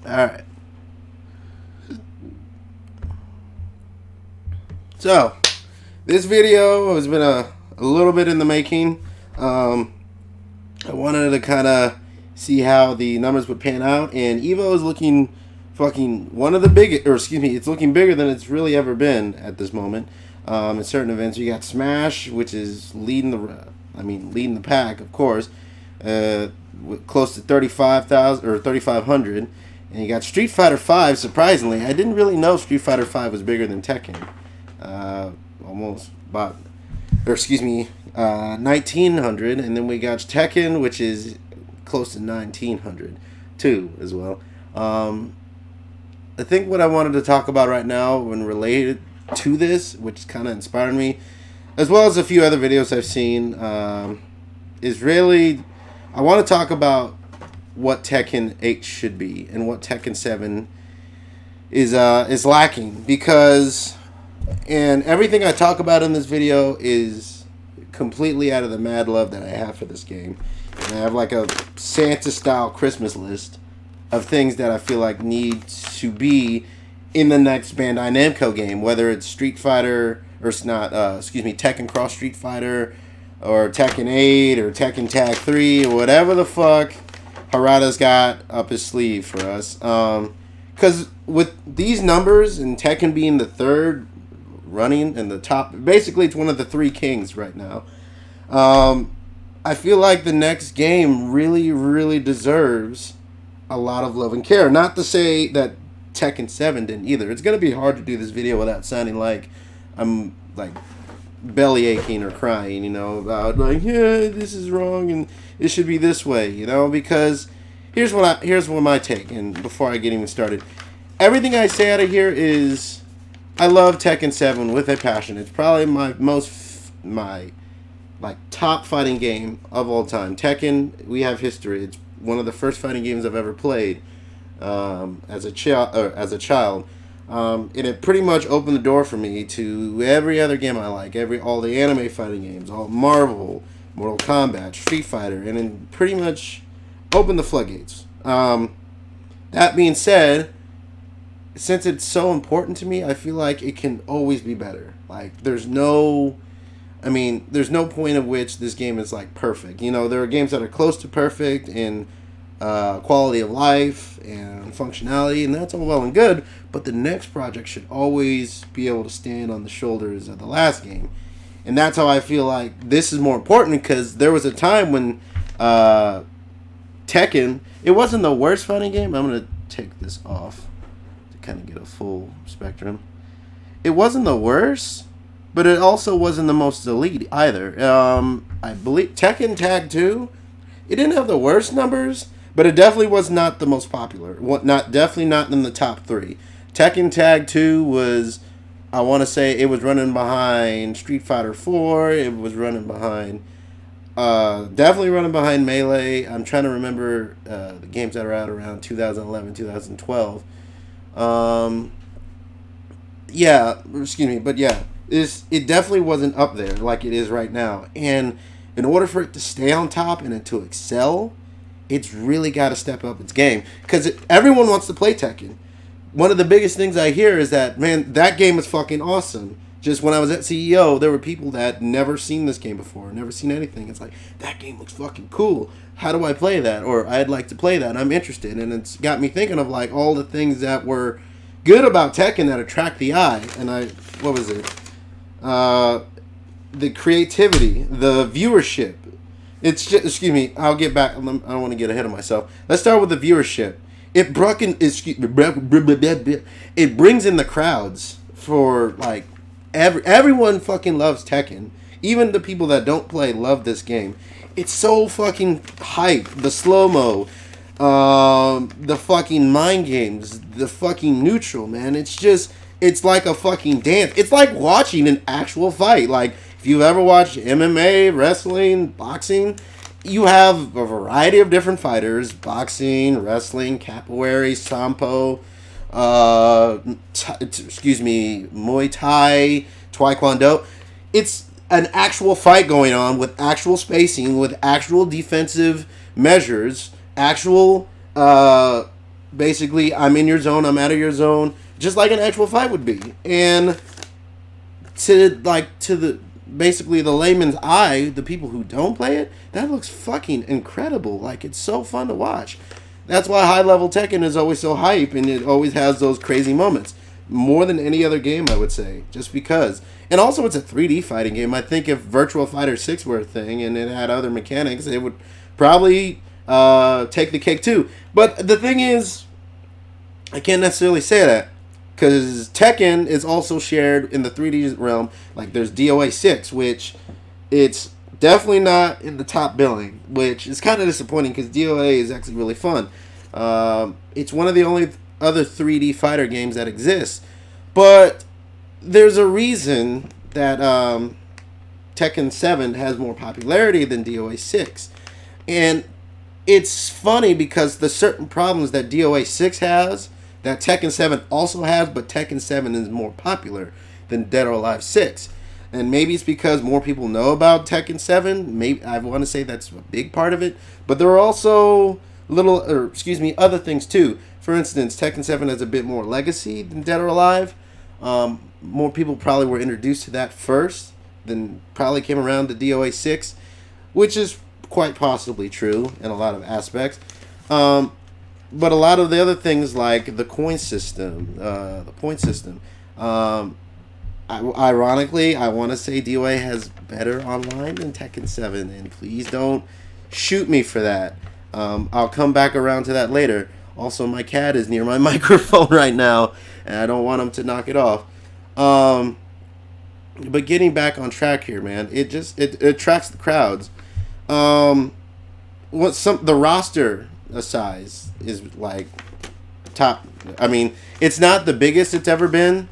Alright. So, this video has been a little bit in the making. I wanted to kind of see how the numbers would pan out, and Evo is looking fucking one of the biggest, or excuse me, it's looking bigger than it's really ever been at this moment. In certain events, you got Smash, which is leading the pack, of course, with close to 35,000 or 3,500, and you got Street Fighter 5. Surprisingly, I didn't really know Street Fighter 5 was bigger than Tekken. Almost about, or excuse me, 1,900, and then we got Tekken, which is close to 1,900 too, as well. I think what I wanted to talk about right now, when related to this, which kind of inspired me, as well as a few other videos I've seen, is really, I want to talk about what Tekken 8 should be and what Tekken 7 is lacking, because, and everything I talk about in this video is completely out of the mad love that I have for this game. And I have like a Santa-style Christmas list of things that I feel like need to be in the next Bandai Namco game, whether it's Street Fighter, or it's not, Tekken Cross Street Fighter, or Tekken 8, or Tekken Tag 3, or whatever the fuck Haradai's got up his sleeve for us. Because with these numbers, and Tekken being the third running in the top, basically it's one of the three kings right now. I feel like the next game really, really deserves a lot of love and care. Not to say that Tekken 7 didn't either. It's going to be hard to do this video without sounding like I'm like belly aching or crying, about like, yeah, this is wrong and it should be this way, because here's what my take, and before I get even started, everything I say out of here is I love Tekken 7 with a passion. It's probably my top fighting game of all time. Tekken, we have history. It's one of the first fighting games I've ever played as a child. And it pretty much opened the door for me to every other game I like, all the anime fighting games, all Marvel, Mortal Kombat, Street Fighter, and it pretty much opened the floodgates. That being said, since it's so important to me, I feel like it can always be better. Like, there's no point at which this game is like perfect. There are games that are close to perfect in quality of life and functionality, and that's all well and good, but the next project should always be able to stand on the shoulders of the last game. And that's how I feel like this is more important, because there was a time when Tekken, it wasn't the worst fighting game. I'm going to take this off to kind of get a full spectrum. It wasn't the worst, but it also wasn't the most elite either. I believe Tekken Tag 2, it didn't have the worst numbers, but it definitely was not the most popular. Definitely not in the top 3. Tekken Tag 2 was, I want to say, it was running behind Street Fighter 4. It was running behind, definitely running behind Melee. I'm trying to remember the games that are out around 2011, 2012. It definitely wasn't up there like it is right now. And in order for it to stay on top and to excel, it's really got to step up its game. Because everyone wants to play Tekken. One of the biggest things I hear is that, man, that game is fucking awesome. Just when I was at CEO, there were people that never seen this game before, never seen anything. It's like, that game looks fucking cool. How do I play that? Or I'd like to play that. I'm interested. And it's got me thinking of like all the things that were good about Tekken that attract the eye. And what was it? The creativity, the viewership. It's just, excuse me, I'll get back. I don't want to get ahead of myself. Let's start with the viewership. It brings in the crowds for like everyone fucking loves Tekken. Even the people that don't play love this game. It's so fucking hype. The slow-mo, the fucking mind games, the fucking neutral, man. It's like a fucking dance. It's like watching an actual fight. Like, if you've ever watched MMA, wrestling, boxing, you have a variety of different fighters: boxing, wrestling, capoeira, sampo, Muay Thai, Taekwondo. It's an actual fight going on with actual spacing, with actual defensive measures, actual basically, I'm in your zone, I'm out of your zone, just like an actual fight would be. And to the basically the layman's eye, the people who don't play it, that looks fucking incredible. Like, it's so fun to watch. That's why high level Tekken is always so hype, and it always has those crazy moments. More than any other game, I would say, just because. And also, it's a 3D fighting game. I think if Virtua Fighter 6 were a thing and it had other mechanics, it would probably take the cake too. But the thing is, I can't necessarily say that, because Tekken is also shared in the 3D realm. Like, there's DOA 6, which it's definitely not in the top billing, which is kind of disappointing because DOA is actually really fun. It's one of the only other 3D fighter games that exists. But there's a reason that Tekken 7 has more popularity than DOA 6. And it's funny because the certain problems that DOA 6 has, that Tekken 7 also has, but Tekken 7 is more popular than Dead or Alive 6. And maybe it's because more people know about Tekken 7. Maybe I want to say that's a big part of it. But there are also other things too. For instance, Tekken 7 has a bit more legacy than Dead or Alive. More people probably were introduced to that first, then probably came around to DOA 6, which is quite possibly true in a lot of aspects. But a lot of the other things, like the coin system, the point system, ironically, I want to say DOA has better online than Tekken 7, and please don't shoot me for that. I'll come back around to that later. Also, my cat is near my microphone right now, and I don't want him to knock it off. But getting back on track here, man, it attracts the crowds. The roster size is like top. I mean, it's not the biggest it's ever been,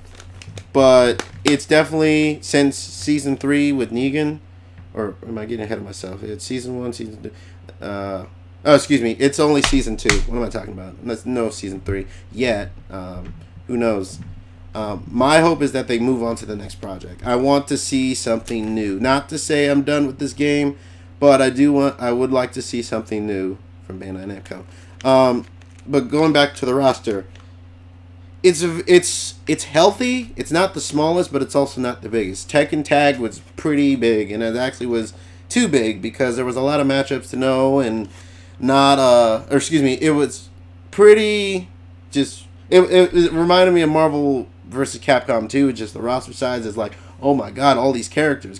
but it's definitely since season 3 with Negan. Or am I getting ahead of myself? It's season 1, season 2. Excuse me. It's only season 2. What am I talking about? There's no season 3 yet. Who knows? My hope is that they move on to the next project. I want to see something new. Not to say I'm done with this game, but I would like to see something new from Bandai Namco. But going back to the roster, it's healthy. It's not the smallest, but it's also not the biggest. Tekken Tag was pretty big, and it actually was too big because there was a lot of matchups to know, and it was pretty just. It reminded me of Marvel versus Capcom 2. Just the roster size is like, oh my god, all these characters.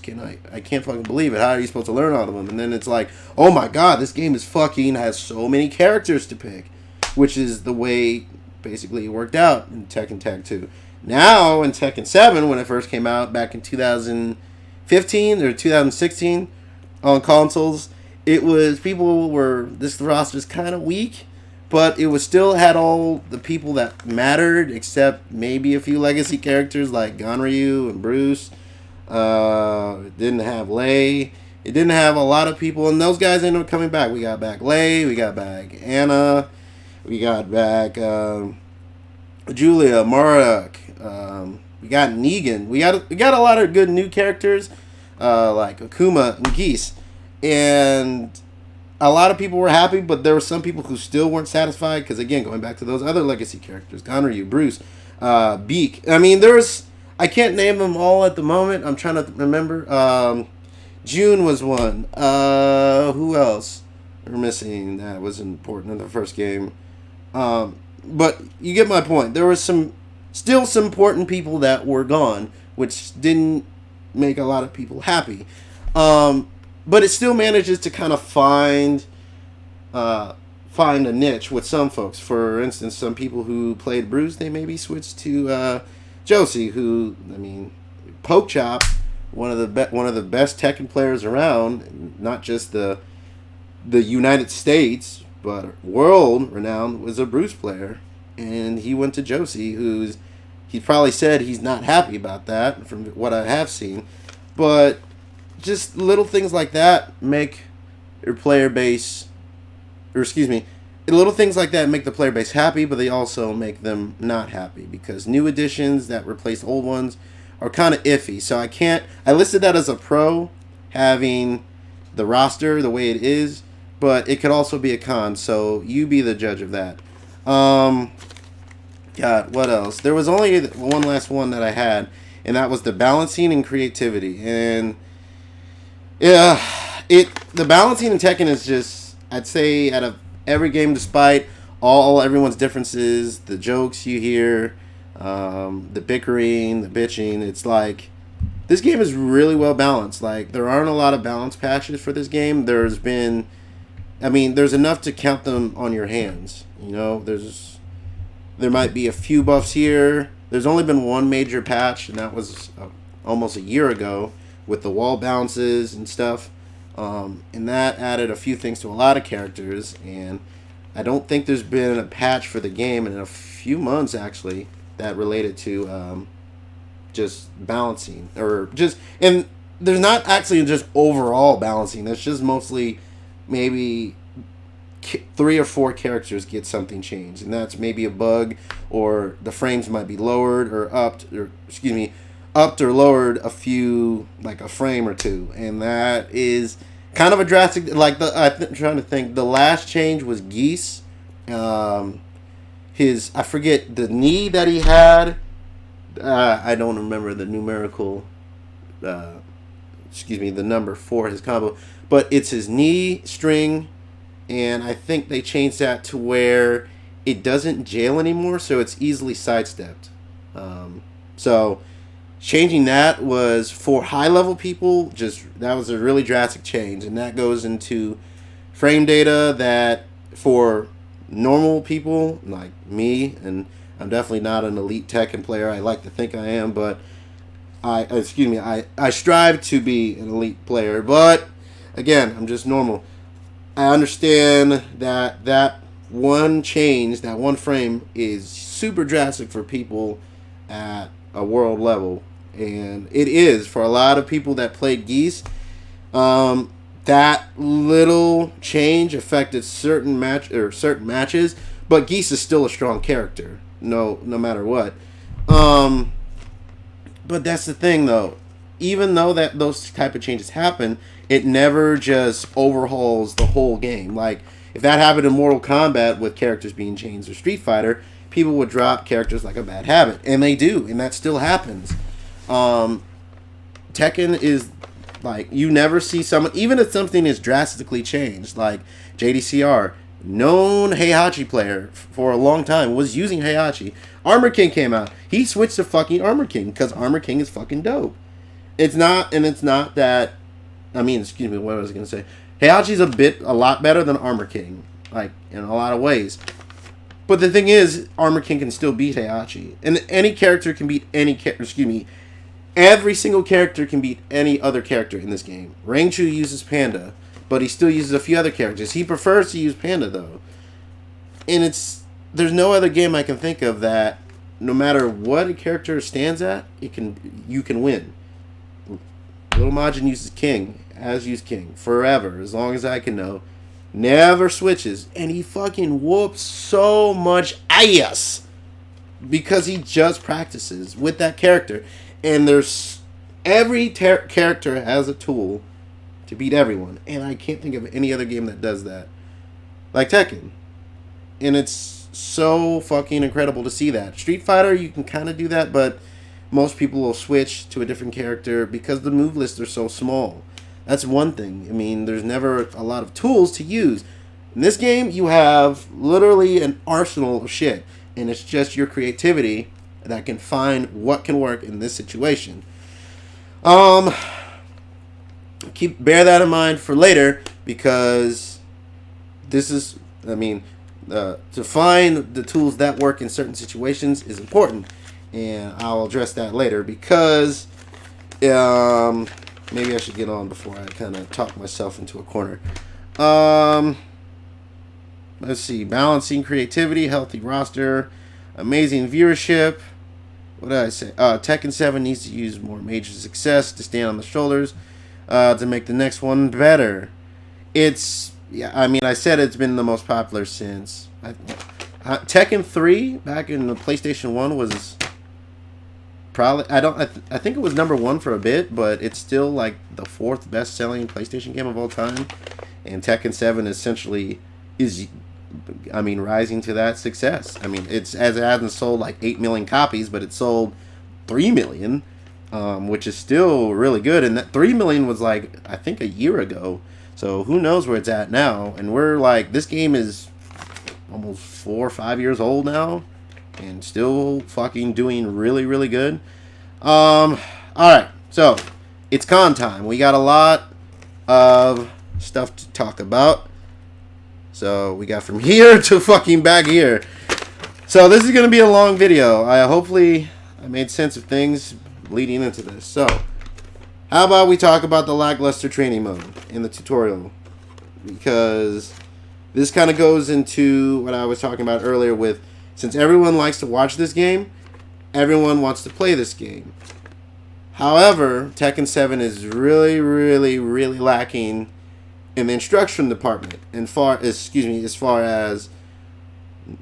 I can't fucking believe it. How are you supposed to learn all of them? And then it's like, oh my god, this game has so many characters to pick, which is the way basically it worked out in Tekken Tag 2. Now in Tekken 7, when it first came out back in 2015 or 2016 on consoles, this roster's kind of weak. But it was still had all the people that mattered, except maybe a few legacy characters like Ganryu and Bruce. It didn't have Lei. It didn't have a lot of people, and those guys ended up coming back. We got back Lei. We got back Anna. We got back Julia, Murdoch. We got Negan. We got a lot of good new characters like Akuma and Geese, and a lot of people were happy, but there were some people who still weren't satisfied because, again, going back to those other legacy characters, Ganryu, Bruce, Beak. I mean, I can't name them all at the moment. I'm trying to remember. June was one. Who else we're missing that was important in the first game? But you get my point. There was still some important people that were gone, which didn't make a lot of people happy. But it still manages to kind of find a niche with some folks. For instance, some people who played Bruce, they maybe switched to Josie, who, I mean, Poke Chop, one of the best Tekken players around, not just the United States, but world renowned, was a Bruce player, and he went to Josie, he probably said he's not happy about that from what I have seen, but just little things like that make your player base, little things like that make the player base happy, but they also make them not happy because new additions that replace old ones are kind of iffy. So I listed that as a pro, having the roster the way it is, but it could also be a con, so you be the judge of that. God, what else? There was only one last one that I had, and that was the balancing and creativity. And yeah, the balancing in Tekken is just, I'd say, out of every game, despite everyone's differences, the jokes you hear, the bickering, the bitching, it's like this game is really well balanced. Like, there aren't a lot of balance patches for this game. There's enough to count them on your hands. You know, there might be a few buffs here. There's only been one major patch, and that was almost a year ago with the wall bounces and stuff. And that added a few things to a lot of characters. And I don't think there's been a patch for the game in a few months, actually, that related to just balancing. And there's not actually just overall balancing. There's just mostly maybe 3 or 4 characters get something changed, and that's maybe a bug, or the frames might be lowered or upped or lowered a few, like a frame or two, and that is kind of a drastic. Like I'm trying to think. The last change was Geese. I forget the knee that he had. I don't remember the numerical. The number for his combo, but it's his knee string. And I think they changed that to where it doesn't jail anymore, so it's easily sidestepped. So changing that was, for high-level people, that was a really drastic change. And that goes into frame data that for normal people like me, and I'm definitely not an elite Tekken player. I like to think I am, but I strive to be an elite player. But again, I'm just normal. I understand that one change, that one frame, is super drastic for people at a world level, and it is for a lot of people that played Geese. That little change affected certain matches, but Geese is still a strong character, no matter what. But that's the thing, though. Even though that those type of changes happen, it never just overhauls the whole game. Like, if that happened in Mortal Kombat with characters being changed, or Street Fighter, people would drop characters like a bad habit. And they do, and that still happens. Tekken is, like, you never see someone, even if something is drastically changed, like JDCR, known Heihachi player for a long time, was using Heihachi. Armor King came out. He switched to fucking Armor King, because Armor King is fucking dope. It's not that, what was I going to say? Heihachi's a lot better than Armor King, like, in a lot of ways. But the thing is, Armor King can still beat Heihachi. And any character can beat every single character can beat any other character in this game. Rangchu uses Panda, but he still uses a few other characters. He prefers to use Panda, though. And there's no other game I can think of that, no matter what a character stands at, you can win. Little Majin uses King, has used King forever, as long as I can know. Never switches, and he fucking whoops so much ass because he just practices with that character. And every character has a tool to beat everyone, and I can't think of any other game that does that, like Tekken. And it's so fucking incredible to see that. Street Fighter, you can kind of do that, but most people will switch to a different character because the move lists are so small. That's one thing. I mean, there's never a lot of tools to use. In this game, you have literally an arsenal of shit, and it's just your creativity that can find what can work in this situation. Bear that in mind for later, because this is, to find the tools that work in certain situations is important. And I'll address that later, because maybe I should get on before I kind of talk myself into a corner. Let's see. Balancing creativity, healthy roster, amazing viewership. What did I say? Tekken 7 needs to use more major success to stand on the shoulders to make the next one better. I said it's been the most popular since. Tekken 3 back in the PlayStation 1 was probably, I think it was number 1 for a bit, but it's still like the 4th best selling PlayStation game of all time. And Tekken 7 essentially is I mean, rising to that success. I mean, it hasn't sold like 8 million copies, but it sold 3 million, which is still really good. And that 3 million was like, I think, a year ago. So who knows where it's at now? And we're like, this game is almost 4 or 5 years old now, and still fucking doing really, really good. All right, so it's con time. We got a lot of stuff to talk about. So we got from here to fucking back here. So this is gonna be a long video. Hopefully I made sense of things leading into this. So how about we talk about the lackluster training mode in the tutorial, because this kind of goes into what I was talking about earlier with, since everyone likes to watch this game, everyone wants to play this game. However, Tekken 7 is really, really, really lacking in the instruction department, as far as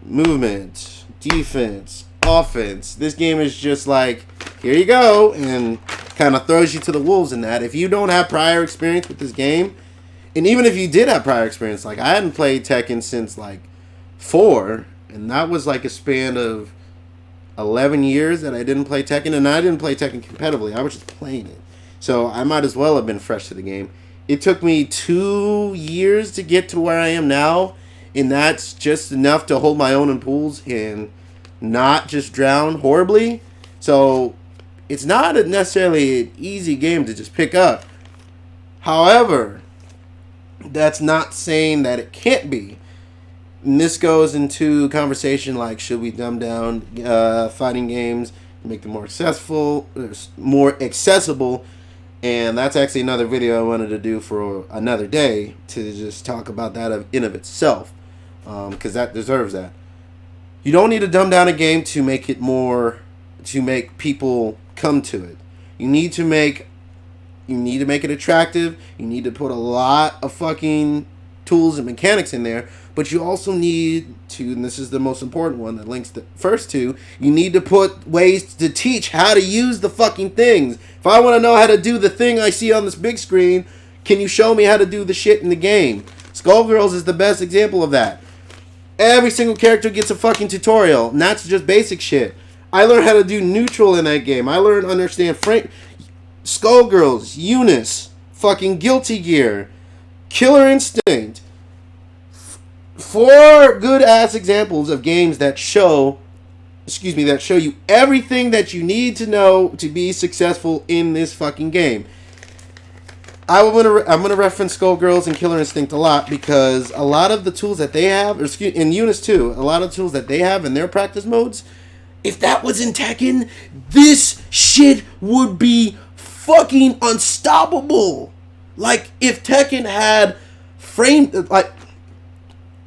movement, defense, offense. This game is just like, here you go, and kind of throws you to the wolves in that. If you don't have prior experience with this game, and even if you did have prior experience, like I hadn't played Tekken since like 4, and that was like a span of 11 years that I didn't play Tekken, and I didn't play Tekken competitively. I was just playing it. So I might as well have been fresh to the game. It took me 2 years to get to where I am now, and that's just enough to hold my own in pools and not just drown horribly. So it's not necessarily an easy game to just pick up. However, that's not saying that it can't be. And this goes into conversation like, should we dumb down fighting games, make them more accessible, and that's actually another video I wanted to do for another day, to just talk about that in of itself, because that deserves that. You don't need to dumb down a game to make it more, to make people come to it. You need to make it attractive. You need to put a lot of fucking tools and mechanics in there, but you also need to, and this is the most important one that links the first two, you need to put ways to teach how to use the fucking things. If I want to know how to do the thing I see on this big screen, can you show me how to do the shit in the game? Skullgirls is the best example of that. Every single character gets a fucking tutorial, and that's just basic shit. I learned how to do neutral in that game. I learned to understand Skullgirls, Eunice, fucking Guilty Gear, Killer Instinct. 4 good ass examples of games that show you everything that you need to know to be successful in this fucking game. I'm gonna reference Skullgirls and Killer Instinct a lot, because a lot of the tools that they have, and Eunice too, a lot of tools that they have in their practice modes, if that was in Tekken, this shit would be fucking unstoppable. Like, if Tekken had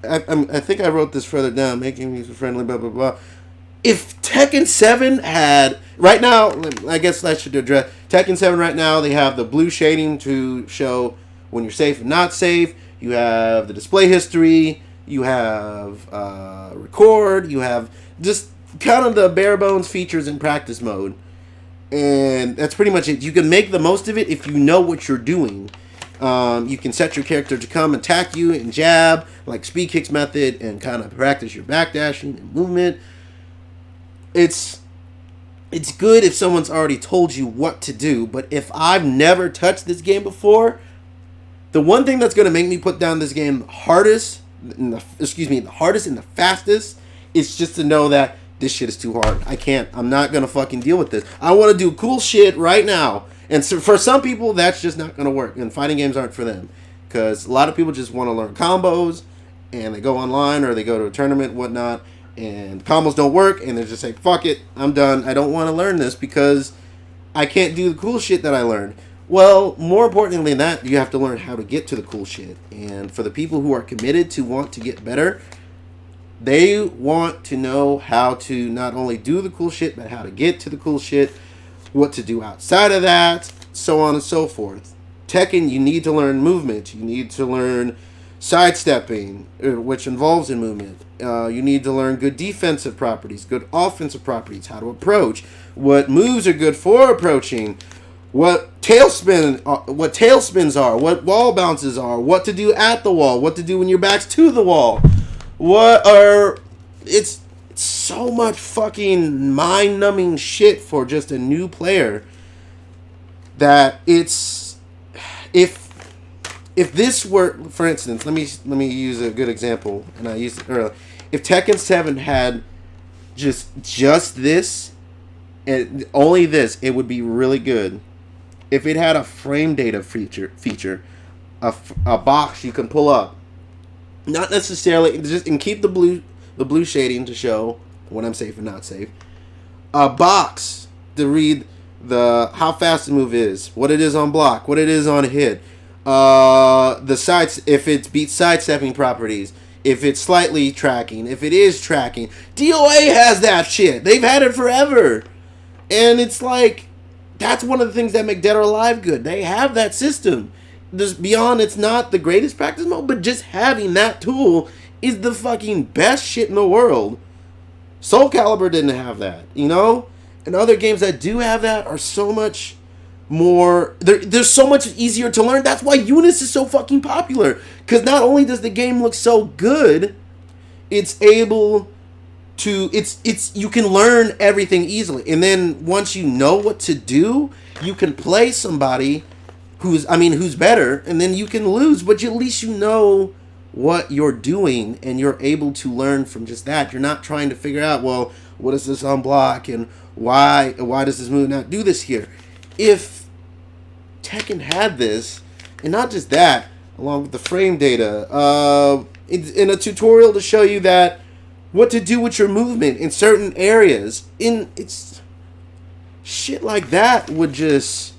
I think I wrote this further down, making user friendly, blah, blah, blah. If Tekken 7 had, right now, I guess I should address, Tekken 7 right now, they have the blue shading to show when you're safe and not safe. You have the display history. You have record. You have just kind of the bare bones features in practice mode. And that's pretty much it. You can make the most of it if you know what you're doing. You can set your character to come attack you and jab, like speed kicks method, and kind of practice your backdashing and movement. It's good if someone's already told you what to do, but if I've never touched this game before, the one thing that's going to make me put down this game the hardest and the fastest is just to know that this shit is too hard. I'm not going to fucking deal with this. I want to do cool shit right now. And so for some people, that's just not going to work. And fighting games aren't for them. Because a lot of people just want to learn combos. And they go online or they go to a tournament and whatnot. And combos don't work. And they just say, fuck it, I'm done. I don't want to learn this because I can't do the cool shit that I learned. Well, more importantly than that, you have to learn how to get to the cool shit. And for the people who are committed to want to get better, they want to know how to not only do the cool shit, but how to get to the cool shit, what to do outside of that, so on and so forth. Tekken, you need to learn movement. You need to learn sidestepping, which involves in movement. You need to learn good defensive properties, good offensive properties, how to approach, what moves are good for approaching, what tailspins are, what wall bounces are, what to do at the wall, what to do when your back's to the wall, What are it's so much fucking mind-numbing shit for just a new player that it's if this were, for instance, let me use a good example, and I used it earlier. If Tekken 7 had just this and only this, it would be really good. If it had a frame data feature, a box you can pull up, not necessarily just and keep the blue shading to show when I'm safe and not safe. A box to read how fast the move is, what it is on block, what it is on hit, the sides, if it beats sidestepping properties, if it's slightly tracking, if it is tracking. DOA has that shit. They've had it forever, and it's like that's one of the things that make Dead or Alive good. They have that system. Just beyond, it's not the greatest practice mode, but just having that tool is the fucking best shit in the world. Soul Calibur didn't have that, you know? And other games that do have that are so much more... They're so much easier to learn. That's why Eunice is so fucking popular. Because not only does the game look so good, it's able to... You can learn everything easily. And then once you know what to do, you can play somebody who's better, and then you can lose, but at least you know what you're doing, and you're able to learn from just that. You're not trying to figure out, well, what is this on block, and why does this move not do this here? If Tekken had this, and not just that, along with the frame data, in a tutorial to show you that what to do with your movement in certain areas, it's shit like that would just...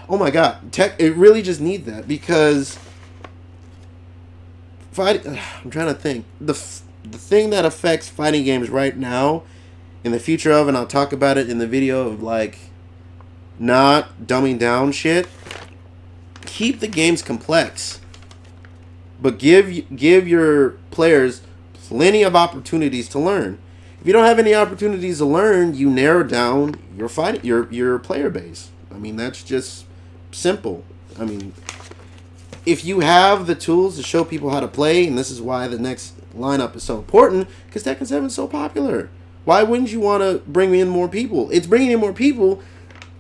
Oh my god, it really just needs that, because I'm trying to think. The thing that affects fighting games right now, in the future of, and I'll talk about it in the video of like not dumbing down shit. Keep the games complex, but give your players plenty of opportunities to learn. If you don't have any opportunities to learn, you narrow down your player base. I mean, that's just simple. I mean, if you have the tools to show people how to play, and this is why the next lineup is so important, because Tekken 7 is so popular. Why wouldn't you want to bring in more people? It's bringing in more people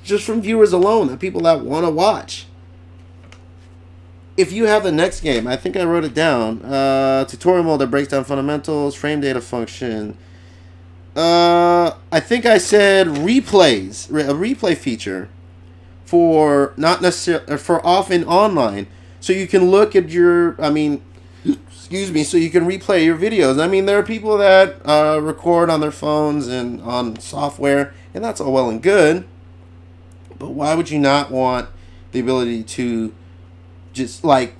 just from viewers alone, the people that want to watch. If you have the next game, I think I wrote it down, tutorial mode that breaks down fundamentals, frame data function. I think I said replays, a replay feature for not necessarily for off and online, so you can look at your. So you can replay your videos. I mean, there are people that record on their phones and on software, and that's all well and good. But why would you not want the ability to just like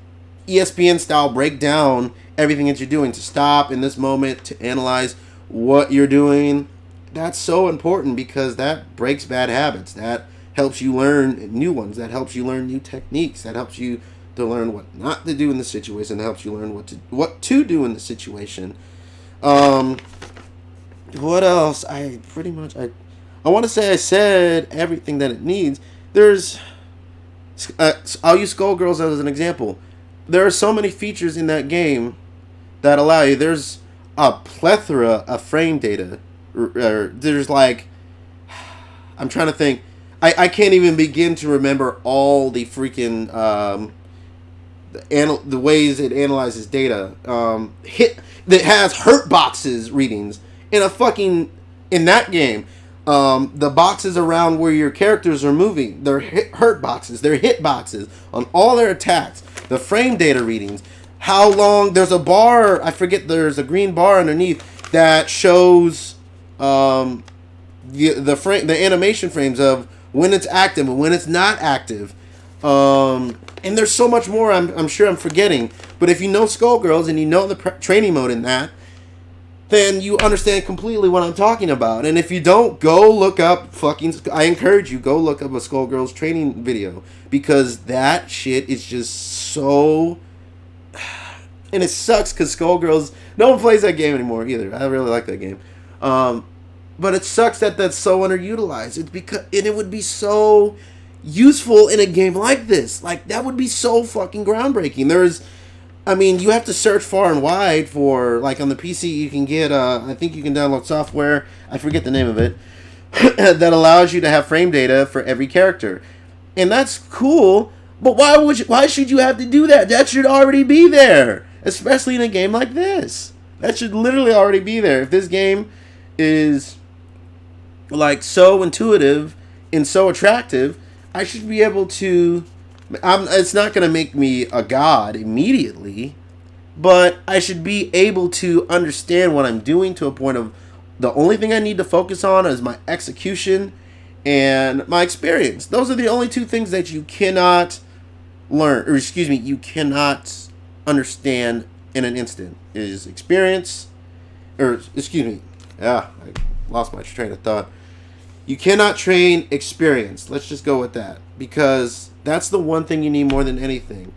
ESPN style break down everything that you're doing, to stop in this moment, to analyze what you're doing? That's so important, because that breaks bad habits. That helps you learn new ones. That helps you learn new techniques. That helps you to learn what not to do in the situation. That helps you learn what to do in the situation. What else? I want to say I said everything that it needs. There's I'll use Skullgirls as an example. There are so many features in that game that allow you. There's a plethora of frame data. There's like, I'm trying to think. I can't even begin to remember all the freaking the ways it analyzes data. That has hurt boxes readings in that game. The boxes around where your characters are moving, they're hurt boxes, they're hit boxes on all their attacks. The frame data readings, how long, there's a bar, I forget, there's a green bar underneath that shows the animation frames of when it's active and when it's not active. And there's so much more I'm sure I'm forgetting. But if you know Skullgirls and you know the training mode in that, then you understand completely what I'm talking about. And if you don't, go look up I encourage you, go look up a Skullgirls training video, because that shit is just so... And it sucks because Skullgirls, no one plays that game anymore either. I really like that game. But it sucks that that's so underutilized. It would be so useful in a game like this. Like, that would be so fucking groundbreaking. There's I mean, you have to search far and wide for, like on the PC, you can get, I think you can download software, I forget the name of it, that allows you to have frame data for every character. And that's cool, but why should you have to do that? That should already be there, especially in a game like this. That should literally already be there. If this game is like so intuitive and so attractive, I should be able to. It's not going to make me a god immediately, but I should be able to understand what I'm doing to a point of the only thing I need to focus on is my execution and my experience. Those are the only two things that you cannot learn, or excuse me, you cannot understand in an instant. Is experience, or excuse me, I lost my train of thought. You cannot train experience. Let's just go with that, because that's the one thing you need more than anything.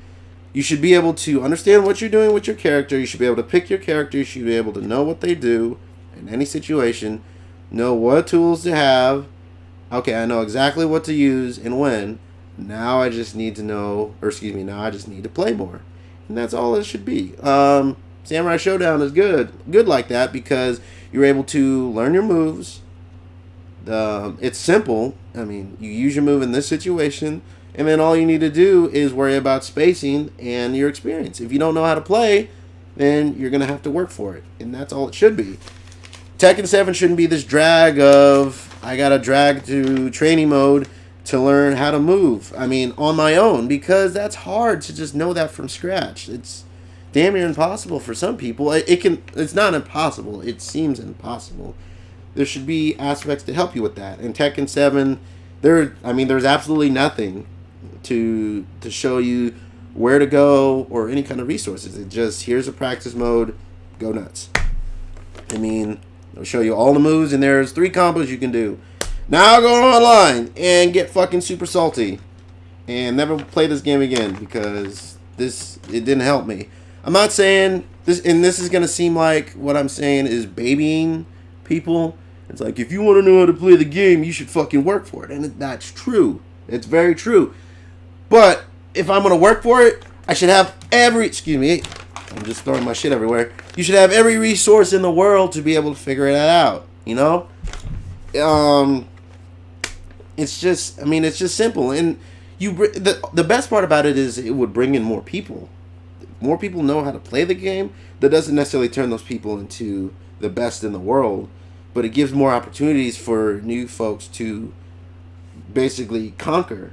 You should be able to understand what you're doing with your character. You should be able to pick your character. You should be able to know what they do in any situation, know what tools to have. Okay, I know exactly what to use and when. Now I just need to know, or excuse me, now I just need to play more. And that's all it should be. Samurai Showdown is good like that, because you're able to learn your moves. It's simple. I mean, you use your move in this situation, and then all you need to do is worry about spacing and your experience. If you don't know how to play, then you're going to have to work for it. And that's all it should be. Tekken 7 shouldn't be this drag of, I got to drag to training mode to learn how to move. I mean, on my own, because that's hard to just know that from scratch. It's damn near impossible for some people. It's not impossible. It seems impossible. There should be aspects to help you with that. In Tekken 7, there's absolutely nothing to show you where to go or any kind of resources. It just, here's a practice mode, go nuts. I mean, it'll show you all the moves, and there's 3 combos you can do. Now go online and get fucking super salty and never play this game again, because it didn't help me. I'm not saying this, and this is gonna seem like what I'm saying is babying people. It's like, if you want to know how to play the game, you should fucking work for it. And that's true. It's very true. But if I'm going to work for it, I should have excuse me, I'm just throwing my shit everywhere. You should have every resource in the world to be able to figure that out. You know? It's just simple. And the best part about it is it would bring in more people. If more people know how to play the game, that doesn't necessarily turn those people into the best in the world. But it gives more opportunities for new folks to basically conquer.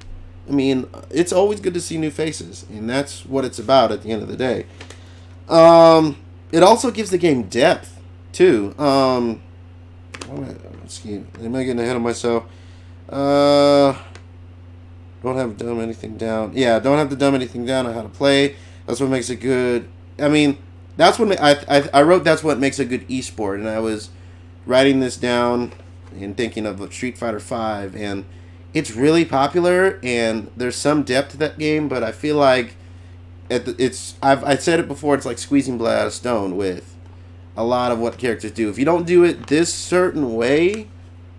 I mean, it's always good to see new faces, and that's what it's about at the end of the day. It also gives the game depth, too. Excuse me, am I getting ahead of myself? Don't have to dumb anything down. Yeah, don't have to dumb anything down on how to play. That's what makes it good. I mean, that's what I wrote. That's what makes a good esport, and I was writing this down and thinking of Street Fighter V, and it's really popular, and there's some depth to that game, but I feel like I've said it before, it's like squeezing blood out of stone with a lot of what characters do. If you don't do it this certain way,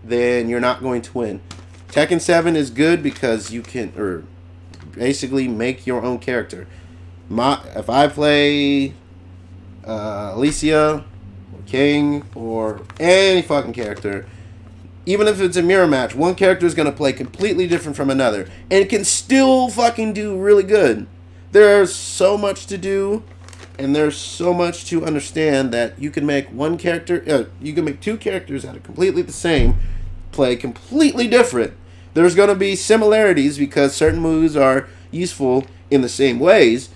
then you're not going to win. Tekken 7 is good because you can basically make your own character. If I play Alicia, King, or any fucking character, even if it's a mirror match, one character is going to play completely different from another, and it can still fucking do really good. There's so much to do, and there's so much to understand that you can make one character, you can make 2 characters that are completely the same, play completely different. There's going to be similarities because certain moves are useful in the same ways,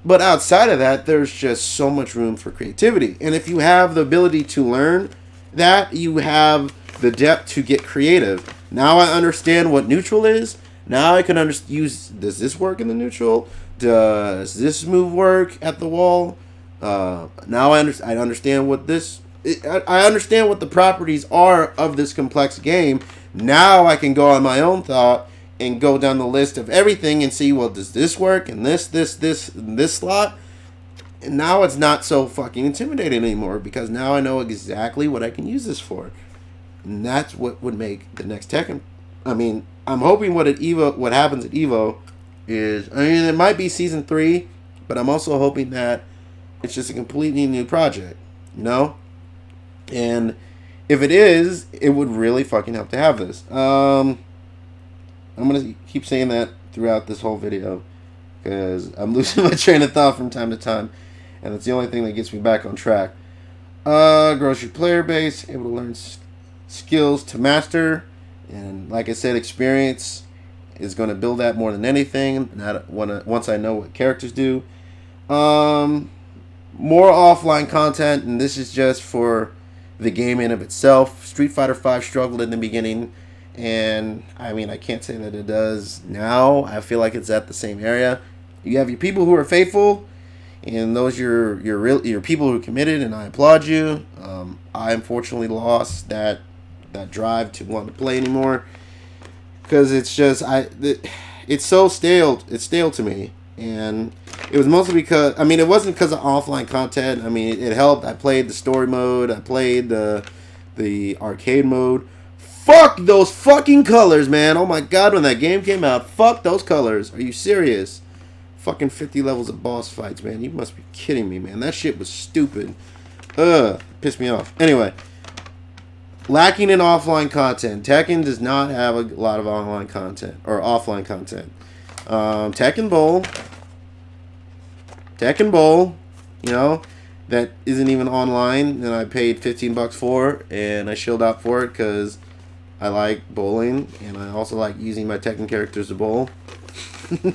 but outside of that, there's just so much room for creativity. And if you have the ability to learn that, you have the depth to get creative. Now I understand what neutral is. Now I can use, does this work in the neutral? Does this move work at the wall? Now I understand what I understand what the properties are of this complex game. Now I can go on my own thought and go down the list of everything and see, well, does this work in this slot? And now it's not so fucking intimidating anymore, because now I know exactly what I can use this for. And that's what would make the next Tekken. I mean, I'm hoping what happens at EVO is, I mean, it might be Season 3, but I'm also hoping that it's just a completely new project, you know? And if it is, it would really fucking help to have this. I'm going to keep saying that throughout this whole video because I'm losing my train of thought from time to time, and it's the only thing that gets me back on track. Grows your player base, able to learn skills to master, and like I said, experience is going to build that more than anything. Once I know what characters do. More offline content, and this is just for the game in of itself. Street Fighter V struggled in the beginning, and I mean, I can't say that it does now. I feel like it's at the same area. You have your people who are faithful, and those your people who are committed, and I applaud you. I unfortunately lost that drive to want to play anymore because it's just it's so stale. It's stale to me, and it was mostly because it wasn't because of offline content. I mean, it helped. I played the story mode. I played the arcade mode. Fuck those fucking colors, man! Oh my god, when that game came out, fuck those colors. Are you serious? Fucking 50 levels of boss fights, man. You must be kidding me, man. That shit was stupid. Pissed me off. Anyway, lacking in offline content. Tekken does not have a lot of online content or offline content. Tekken Bowl, you know, that isn't even online, and I paid $15 for, and I shilled out for it because I like bowling, and I also like using my Tekken characters to bowl.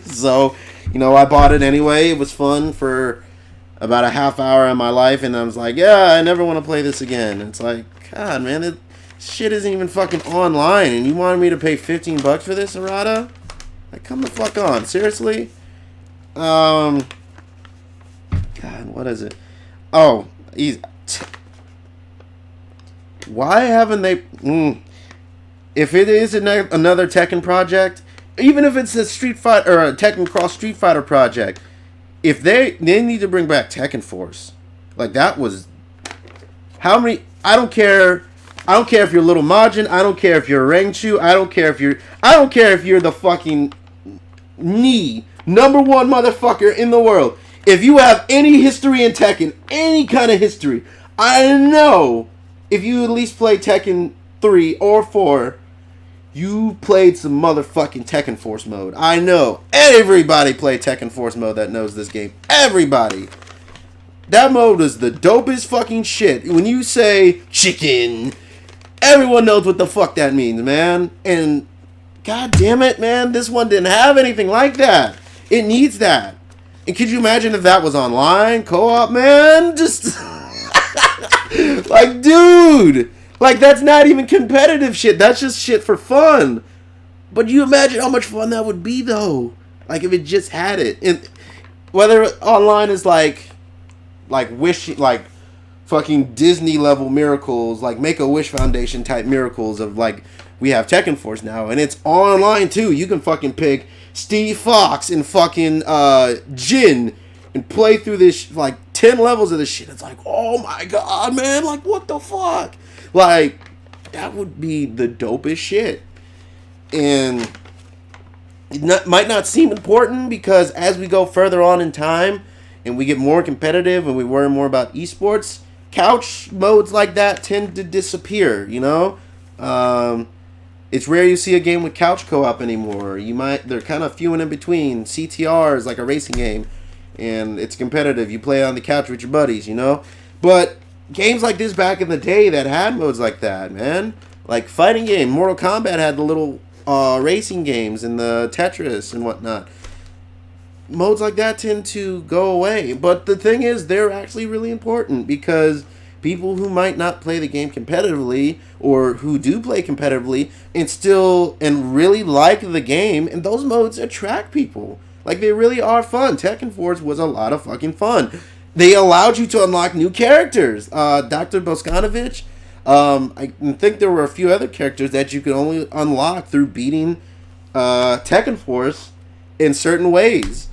So, you know, I bought it anyway. It was fun for about a half hour of my life, and I was like, yeah, I never want to play this again. And it's like, God, man, this shit isn't even fucking online, and you wanted me to pay $15 for this, Harada? Like, come the fuck on. Seriously? God, what is it? Oh, why haven't they... If it is another Tekken project, even if it's a Street Fighter or a Tekken Cross Street Fighter project, if they need to bring back Tekken Force. Like, that was... How many... I don't care if you're Little Majin. I don't care if you're Rangchu. I don't care if you're the fucking number one motherfucker in the world. If you have any history in Tekken, any kind of history, I know if you at least play Tekken 3 or 4, you played some motherfucking Tekken Force mode. I know. Everybody played Tekken Force mode that knows this game. Everybody. That mode is the dopest fucking shit. When you say chicken, everyone knows what the fuck that means, man. And god damn it, man, this one didn't have anything like that. It needs that. And could you imagine if that was online, co-op, man? Just like, dude. Like, that's not even competitive shit. That's just shit for fun. But you imagine how much fun that would be, though. Like, if it just had it. And whether online is like fucking Disney level miracles, like Make-A-Wish Foundation type miracles of, like, we have Tekken Force now, and it's online too. You can fucking pick Steve Fox and fucking Jin and play through this, like, 10 levels of this shit. It's like, oh my god, man, like, what the fuck? Like, that would be the dopest shit. And it might not seem important because as we go further on in time and we get more competitive and we learn more about esports, couch modes like that tend to disappear, you know? It's rare you see a game with couch co-op anymore. They're kind of few and in between. CTR is like a racing game, and it's competitive. You play on the couch with your buddies, you know? But games like this back in the day that had modes like that, man. Like fighting game. Mortal Kombat had the little racing games and the Tetris and whatnot. Modes like that tend to go away. But the thing is, they're actually really important because people who might not play the game competitively or who do play competitively and really like the game, and those modes attract people. Like, they really are fun. Tekken Force was a lot of fucking fun. They allowed you to unlock new characters. Dr. Boskanovich. I think there were a few other characters that you could only unlock through beating Tekken Force in certain ways.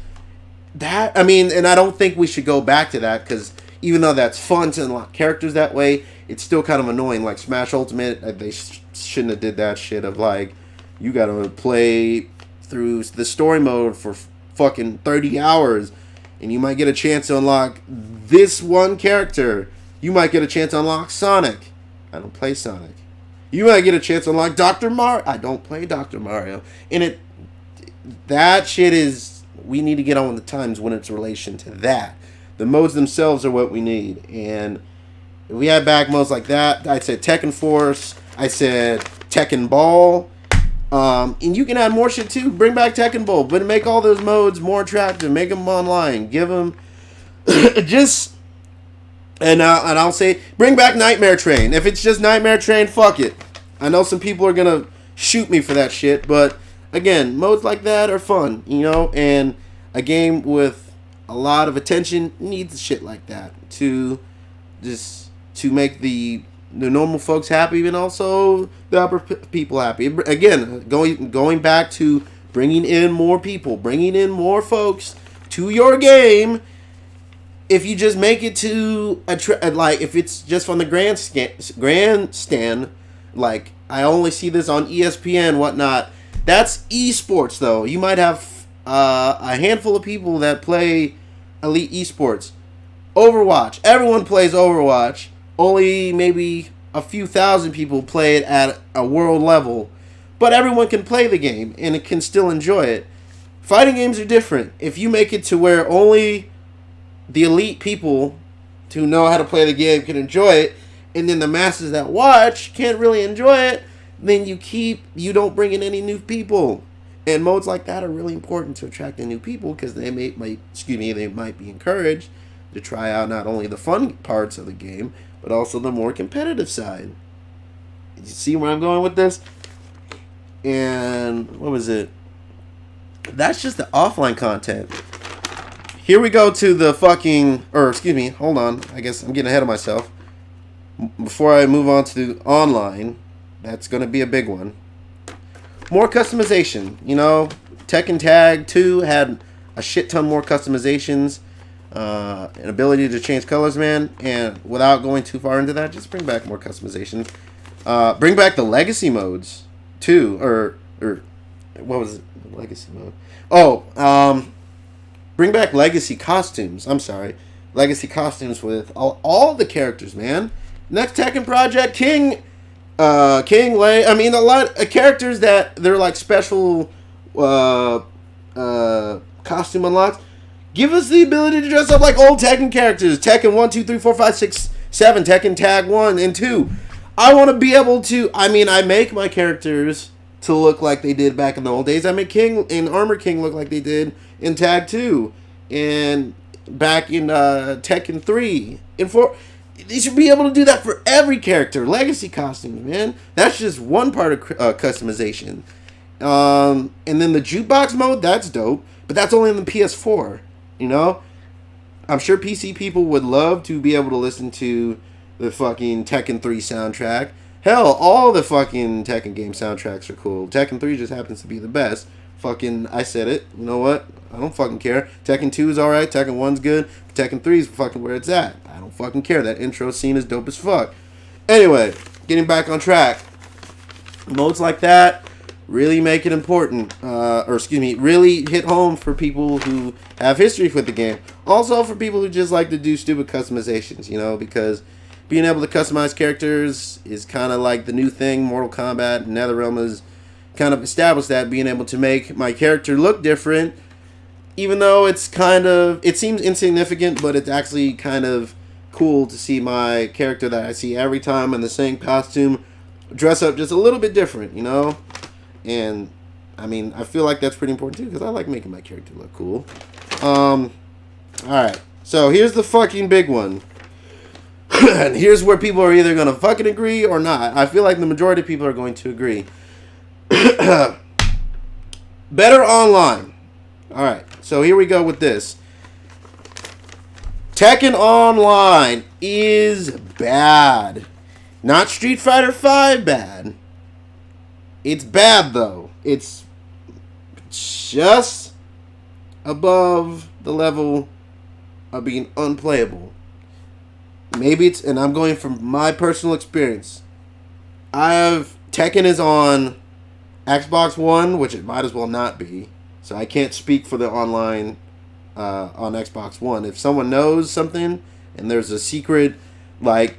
And I don't think we should go back to that because even though that's fun to unlock characters that way, it's still kind of annoying. Like Smash Ultimate, they shouldn't have did that shit of like, you gotta play through the story mode for fucking 30 hours. and you might get a chance to unlock this one character. You might get a chance to unlock Sonic. I don't play Sonic. You might get a chance to unlock Dr. Mario. I don't play Dr. Mario. And that shit is, we need to get on with the times when it's relation to that. The modes themselves are what we need. And if we had back modes like that, I said Tekken Force. I said Tekken Ball. And you can add more shit too. Bring back Tekken Ball, but make all those modes more attractive. Make them online. Give them just. And I'll say, bring back Nightmare Train. If it's just Nightmare Train, fuck it. I know some people are gonna shoot me for that shit, but again, modes like that are fun, you know. And a game with a lot of attention needs shit like that to make the normal folks happy, and also the upper people happy. Again, going back to bringing in more people, bringing in more folks to your game. If you just make it to like, if it's just from the grandstand, like I only see this on ESPN, whatnot. That's esports, though. You might have a handful of people that play elite esports. Overwatch. Everyone plays Overwatch. Only maybe a few thousand people play it at a world level. But everyone can play the game, and it can still enjoy it. Fighting games are different. If you make it to where only the elite people who know how to play the game can enjoy it, and then the masses that watch can't really enjoy it, then you don't bring in any new people. And modes like that are really important to attract in new people, because they might be encouraged to try out not only the fun parts of the game, but also the more competitive side. You see where I'm going with this? And what was it? That's just the offline content. Here we go to the hold on. I guess I'm getting ahead of myself. Before I move on to online, that's going to be a big one. More customization. You know, Tekken Tag 2 had a shit ton more customizations, an ability to change colors, man. And without going too far into that, just bring back more customizations. Bring back the legacy modes, too. Or what was it? Legacy mode. Bring back legacy costumes. I'm sorry. Legacy costumes with all the characters, man. Next Tekken project, King Lei. I mean, a lot of characters that they're like special costume unlocks. Give us the ability to dress up like old Tekken characters. Tekken 1, 2, 3, 4, 5, 6, 7. Tekken Tag 1 and 2. I want to be able to... I mean, I make my characters to look like they did back in the old days. I make King and Armor King look like they did in Tag 2. And back in Tekken 3 and 4. They should be able to do that for every character. Legacy costumes, man. That's just one part of customization. And then the jukebox mode, that's dope. But that's only in the PS4, you know? I'm sure PC people would love to be able to listen to the fucking Tekken 3 soundtrack. Hell, all the fucking Tekken game soundtracks are cool. Tekken 3 just happens to be the best. Fucking, I said it. You know what? I don't fucking care. Tekken 2 is alright. Tekken 1's good. Tekken 3 is fucking where it's at. I don't fucking care. That intro scene is dope as fuck. Anyway, getting back on track. Modes like that really make it important. Really hit home for people who have history with the game. Also for people who just like to do stupid customizations, you know, because being able to customize characters is kind of like the new thing. Mortal Kombat, NetherRealm has kind of established that, being able to make my character look different, even though it seems insignificant, but it's actually kind of cool to see my character that I see every time in the same costume dress up just a little bit different, you know? And, I mean, I feel like that's pretty important too, because I like making my character look cool. Alright, so here's the fucking big one. And here's where people are either going to fucking agree or not. I feel like the majority of people are going to agree. Better online. Alright, so here we go with this. Tekken Online is bad. Not Street Fighter V bad. It's bad, though. It's just above the level of being unplayable. Maybe it's, and I'm going from my personal experience. Tekken is on Xbox One, which it might as well not be. So I can't speak for the online on Xbox One. If someone knows something and there's a secret like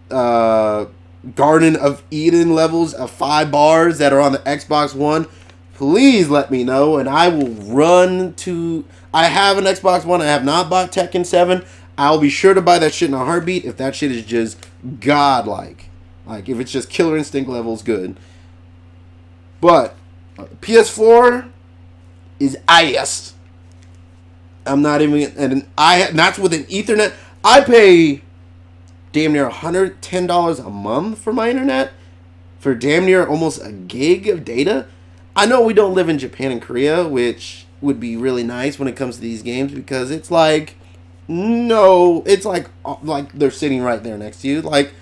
Garden of Eden levels of 5 bars that are on the Xbox One, please let me know, and I will run to... I have an Xbox One. I have not bought Tekken 7. I'll be sure to buy that shit in a heartbeat if that shit is just godlike. Like, if it's just Killer Instinct levels good. But PS4 is IS. I'm not even... And that's with an Ethernet. I pay damn near $110 a month for my internet. For damn near almost a gig of data. I know we don't live in Japan and Korea, which would be really nice when it comes to these games, because it's like... No, it's like they're sitting right there next to you. Like,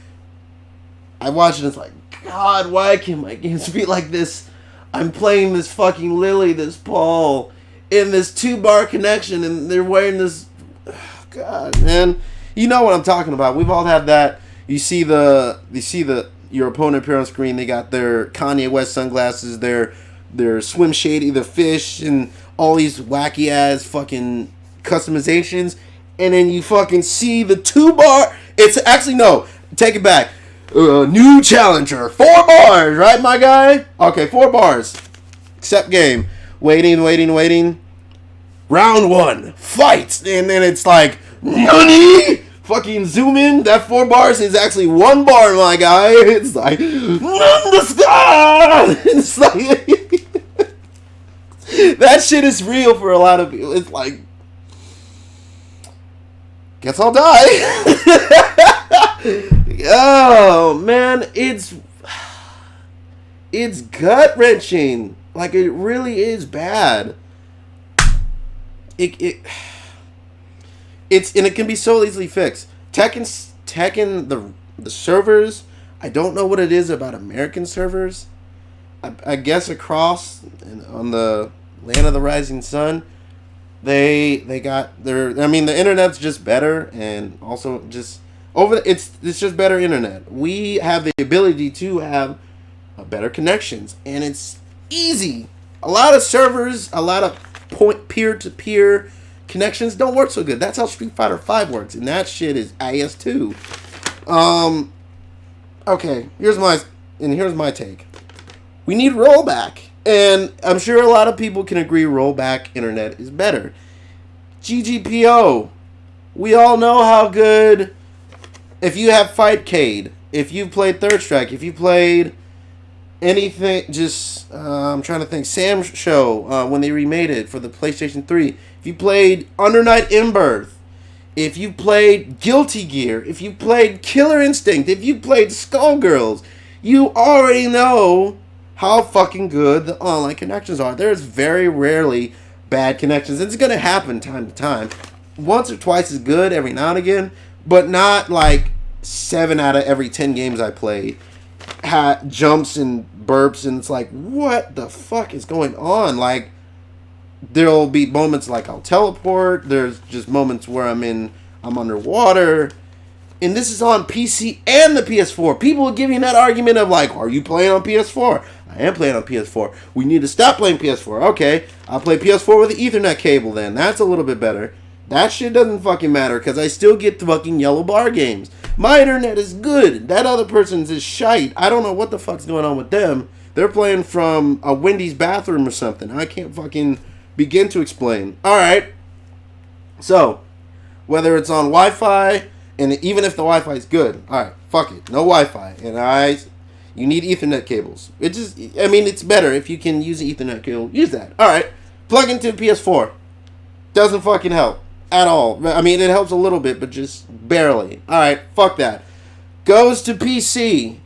I watch it and it's like, God, why can't my games be like this? I'm playing this fucking Lily, this Paul, in this 2-bar connection, and they're wearing this... God, man. You know what I'm talking about. We've all had that. You see your opponent appear on screen. They got their Kanye West sunglasses, their Swim Shady, the fish, and all these wacky ass fucking customizations. And then you fucking see the 2-bar. It's actually, no, take it back. New challenger, 4 bars, right, my guy? Okay, 4 bars. Accept game. Waiting. Round 1, fight. And then it's like, NANI? Fucking zoom in. That 4 bars is actually 1 bar, my guy. It's like, Nandasuka! It's like, that shit is real for a lot of people. It's like, guess I'll die. Oh, man, it's gut-wrenching. Like, it really is bad. And it can be so easily fixed. Tekken, the servers, I don't know what it is about American servers. I guess across on the land of the rising sun, they got their... I mean, the internet's just better, and also just it's just better internet. We have the ability to have better connections, and it's easy. A lot of servers, a lot of peer-to-peer connections don't work so good. That's how Street Fighter V works, and that shit is IS2. Okay, here's my take. We need rollback, and I'm sure a lot of people can agree rollback internet is better. GGPO, we all know how good. If you have Fightcade, if you've played Third Strike, if you played anything, just I'm trying to think, Sam's Show when they remade it for the PlayStation 3. If you played Under Night In-Birth, if you played Guilty Gear, if you played Killer Instinct, if you played Skullgirls, you already know how fucking good the online connections are. There's very rarely bad connections. It's going to happen time to time. Once or twice is good every now and again, but not like 7 out of every 10 games I played had jumps and burps, and it's like, what the fuck is going on? Like, there'll be moments like I'll teleport. There's just moments where I'm underwater. And this is on PC and the PS4. People are giving that argument of like, are you playing on PS4? I am playing on PS4. We need to stop playing PS4. Okay, I'll play PS4 with the Ethernet cable then. That's a little bit better. That shit doesn't fucking matter because I still get the fucking yellow bar games. My internet is good. That other person's is shite. I don't know what the fuck's going on with them. They're playing from a Wendy's bathroom or something. I can't fucking begin to explain. Alright. So, whether it's on Wi-Fi, and even if the Wi-Fi is good, alright, fuck it. No Wi-Fi. And you need Ethernet cables. It's better if you can use an Ethernet cable. Use that. Alright. Plug into PS4. Doesn't fucking help. At all. I mean, it helps a little bit, but just barely. Alright, fuck that. Goes to PC.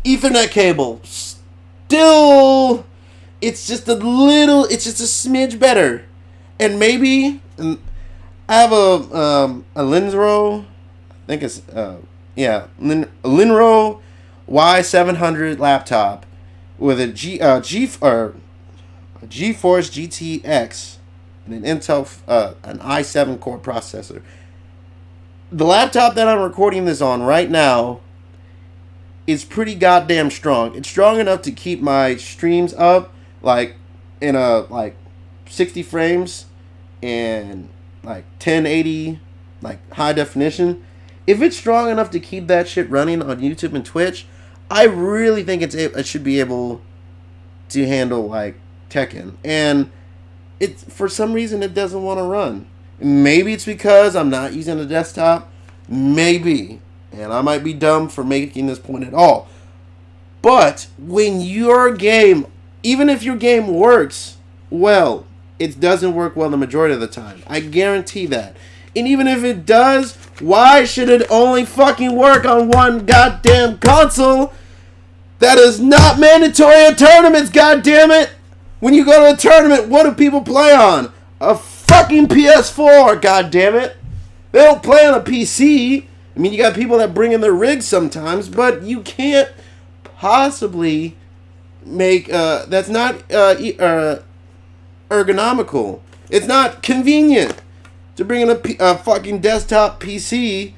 Ethernet cable. Still, it's just a smidge better. And maybe, I have a Linro, I think it's, a Linro Y700 laptop with a GeForce GTX and an Intel, an i7 core processor. The laptop that I'm recording this on right now is pretty goddamn strong. It's strong enough to keep my streams up, like, in a, like, 60 frames and like 1080, like high definition, if it's strong enough to keep that shit running on YouTube and Twitch, I really think it should be able to handle like Tekken. And it, for some reason, it doesn't want to run. Maybe it's because I'm not using a desktop. Maybe. And I might be dumb for making this point at all. But when your game, even if your game works well, it doesn't work well the majority of the time. I guarantee that. And even if it does, why should it only fucking work on one goddamn console? That is not mandatory at tournaments, goddammit! When you go to a tournament, what do people play on? A fucking PS4, goddammit! They don't play on a PC. I mean, you got people that bring in their rigs sometimes, but you can't possibly make, that's not ergonomical. It's not convenient to bring in a fucking desktop PC,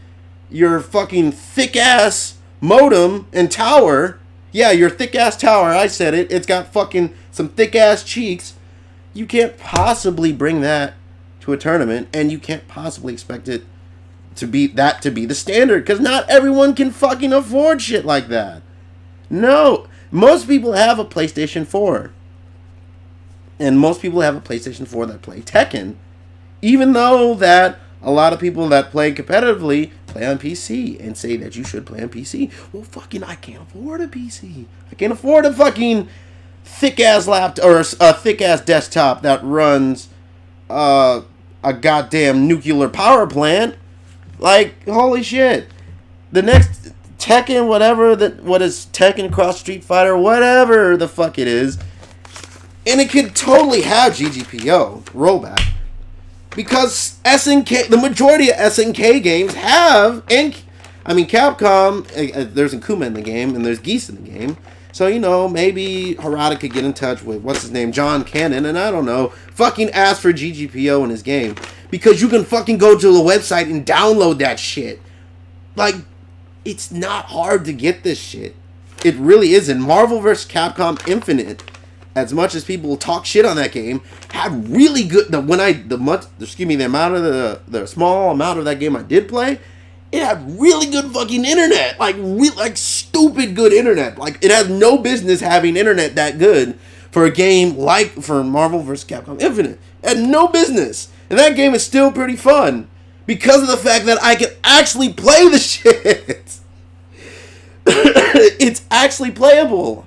your fucking thick-ass modem and tower. Yeah, your thick-ass tower, I said it. It's got fucking some thick-ass cheeks. You can't possibly bring that to a tournament, and you can't possibly expect it to be the standard, because not everyone can fucking afford shit like that. No, most people have a PlayStation 4. And most people have a PlayStation 4 that play Tekken. Even though that a lot of people that play competitively play on PC and say that you should play on PC. Well, fucking, I can't afford a PC. I can't afford a fucking thick-ass laptop or a thick-ass desktop that runs a goddamn nuclear power plant. Like, holy shit. The next Tekken, what is Tekken Cross Street Fighter, whatever the fuck it is. And it could totally have GGPO rollback. Because SNK, the majority of SNK games have, and I mean Capcom, there's Akuma in the game, and there's Geese in the game. So, you know, maybe Haradai could get in touch with, what's his name, John Cannon, and I don't know, fucking ask for GGPO in his game. Because you can fucking go to the website and download that shit. Like, it's not hard to get this shit. It really isn't. Marvel vs. Capcom Infinite, as much as people talk shit on that game, had really good, the small amount of that game I did play, it had really good fucking internet. Like stupid good internet. Like, it has no business having internet that good for a game for Marvel vs. Capcom Infinite. It had no business. And that game is still pretty fun because of the fact that I can actually play the shit. It's actually playable.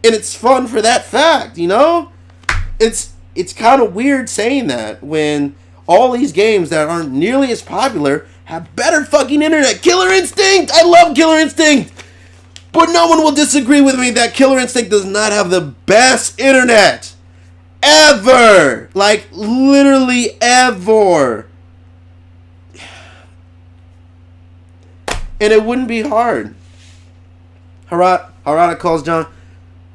And it's fun for that fact, you know? It's kind of weird saying that when all these games that aren't nearly as popular have better fucking internet. Killer Instinct! I love Killer Instinct! But no one will disagree with me that Killer Instinct does not have the best internet. Ever! Like, literally ever. And it wouldn't be hard. Haradai calls John.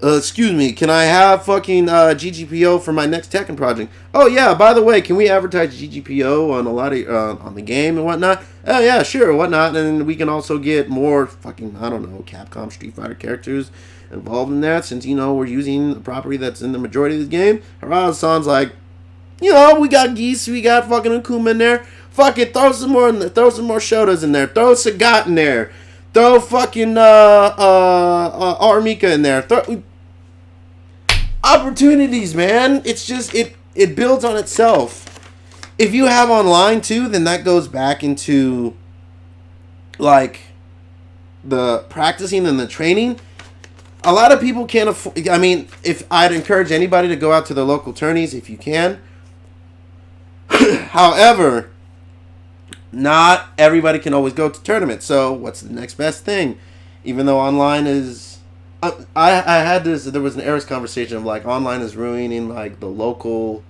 Excuse me, can I have fucking GGPO for my next Tekken project? Oh yeah, by the way, can we advertise GGPO on a lot of on the game and whatnot? Oh yeah, sure, whatnot. And we can also get more fucking, I don't know, Capcom Street Fighter characters involved in that, since, you know, we're using the property that's in the majority of the game. Haradai sounds like, you know, we got Geese, we got fucking Akuma in there. Fuck it, throw some more Shotas in there. Throw Sagat in there. Throw fucking Armika in there. Opportunities, man. It's just, it builds on itself. If you have online too, then that goes back into like the practicing and the training. A lot of people can't afford, I mean, if I'd encourage anybody to go out to the local tourneys if you can. However, not everybody can always go to tournaments. So what's the next best thing? Even though online is, I had this, there was an Eris conversation of like online is ruining like the local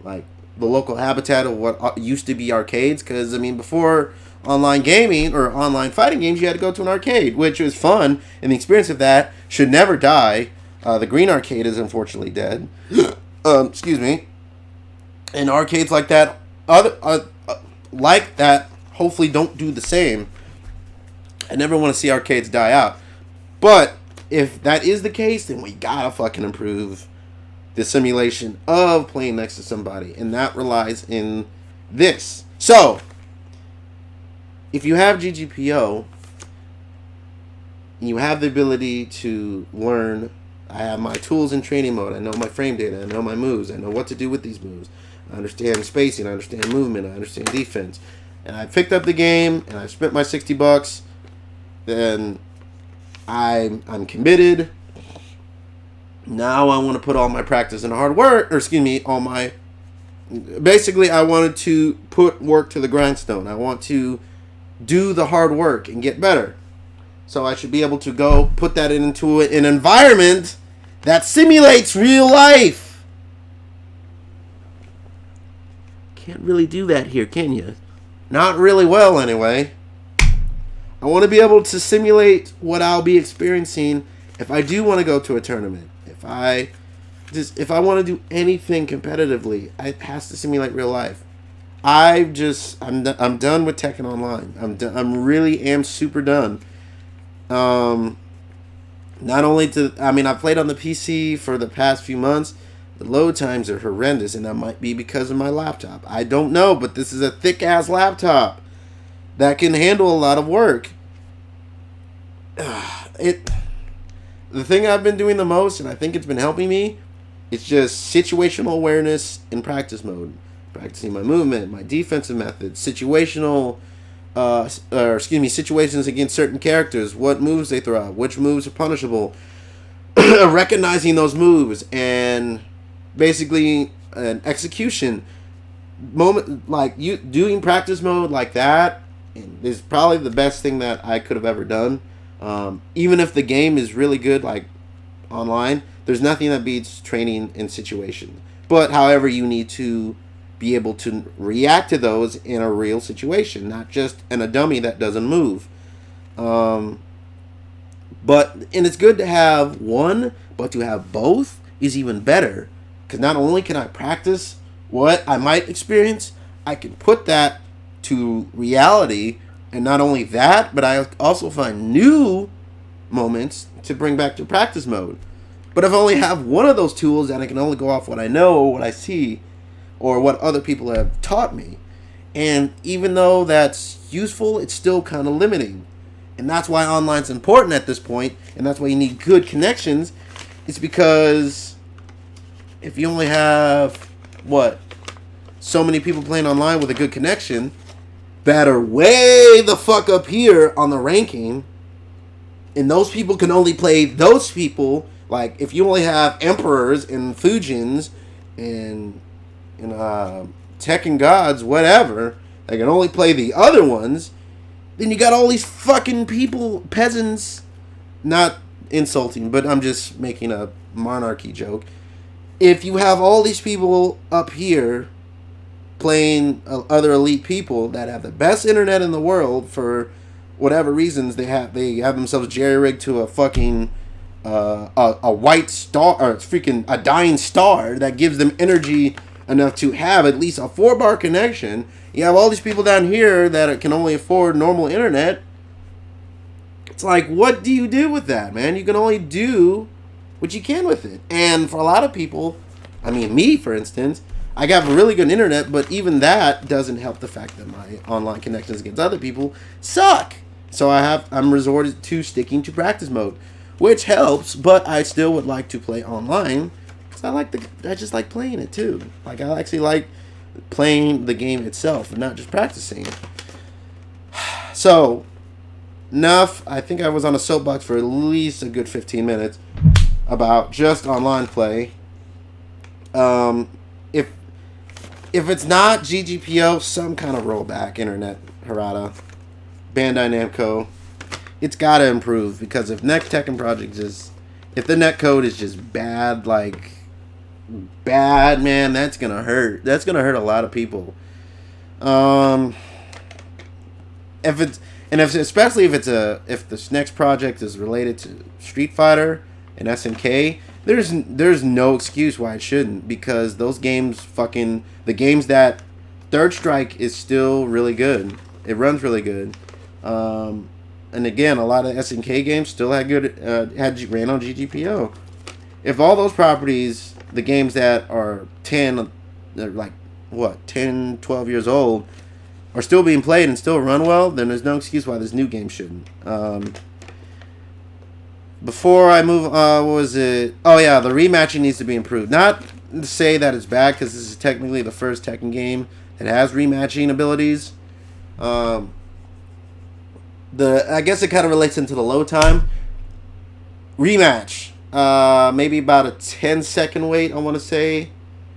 habitat of what used to be arcades. Because I mean, before online gaming or online fighting games, you had to go to an arcade, which was fun, and the experience of that should never die. The green arcade is unfortunately dead. Excuse me. And arcades like that, hopefully don't do the same. I never want to see arcades die out. But if that is the case, then we gotta fucking improve the simulation of playing next to somebody, and that relies in this. So, if you have GGPO, you have the ability to learn. I have my tools in training mode. I know my frame data. I know my moves. I know what to do with these moves. I understand spacing. I understand movement. I understand defense. And I picked up the game, and I spent my $60. Then I'm committed. Now I want to put all my practice and hard work, or excuse me, all my... Basically, I wanted to put work to the grindstone. I want to do the hard work and get better. So I should be able to go put that into an environment that simulates real life. Can't really do that here, can you? Not really well, anyway. I want to be able to simulate what I'll be experiencing if I do want to go to a tournament. If I want to do anything competitively, it has to simulate real life. I'm done with Tekken Online. I'm really super done. Not only I've played on the PC for the past few months. The load times are horrendous, and that might be because of my laptop. I don't know, but this is a thick-ass laptop that can handle a lot of work. The thing I've been doing the most, and I think it's been helping me, it's just situational awareness in practice mode. Practicing my movement, my defensive methods, situations against certain characters, what moves they throw out, which moves are punishable, recognizing those moves, and basically an execution moment. Like you doing practice mode like that is probably the best thing that I could have ever done. Even if the game is really good, like online, there's nothing that beats training in situations. But however, you need to be able to react to those in a real situation, not just in a dummy that doesn't move. And it's good to have one, but to have both is even better, because not only can I practice what I might experience, I can put that to reality, and not only that, but I also find new moments to bring back to practice mode. But if I only have one of those tools, and I can only go off what I know, or what I see, or what other people have taught me, and even though that's useful, it's still kind of limiting. And that's why online's important at this point, and that's why you need good connections. It's because if you only have, so many people playing online with a good connection that are way the fuck up here on the ranking, and those people can only play those people. Like, if you only have Emperors and Fujins and Tekken Gods, whatever, they can only play the other ones, then you got all these fucking people, peasants, not insulting, but I'm just making a monarchy joke. If you have all these people up here playing other elite people that have the best internet in the world for whatever reasons, they have themselves jerry-rigged to a fucking a white star, or freaking a dying star that gives them energy enough to have at least a 4-bar connection. You have all these people down here that can only afford normal internet. It's like, what do you do with that, man? You can only do what you can with it. And for a lot of people, me, for instance, I got really good internet, but even that doesn't help the fact that my online connections against other people suck. So I'm resorted to sticking to practice mode, which helps, but I still would like to play online. I just like playing it too. Like, I actually like playing the game itself and not just practicing. So, enough. I think I was on a soapbox for at least a good 15 minutes about just online play. If it's not GGPO, some kind of rollback internet, Haradai, Bandai Namco, it's got to improve, because if next Tekken project if the netcode is just bad, man, that's gonna hurt. That's gonna hurt a lot of people. Especially if this next project is related to Street Fighter and SNK, there's no excuse why it shouldn't, because those games the games that Third Strike is still really good. It runs really good. And again, a lot of SNK games still ran on GGPO. If all those properties the games that are 10, they're like, what, 10, 12 years old, are still being played and still run well, then there's no excuse why this new game shouldn't. Before I move, what was it? Oh yeah, the rematching needs to be improved. Not to say that it's bad, because this is technically the first Tekken game that has rematching abilities. I guess it kind of relates into the load time. Rematch. Maybe about a 10-second wait, I want to say.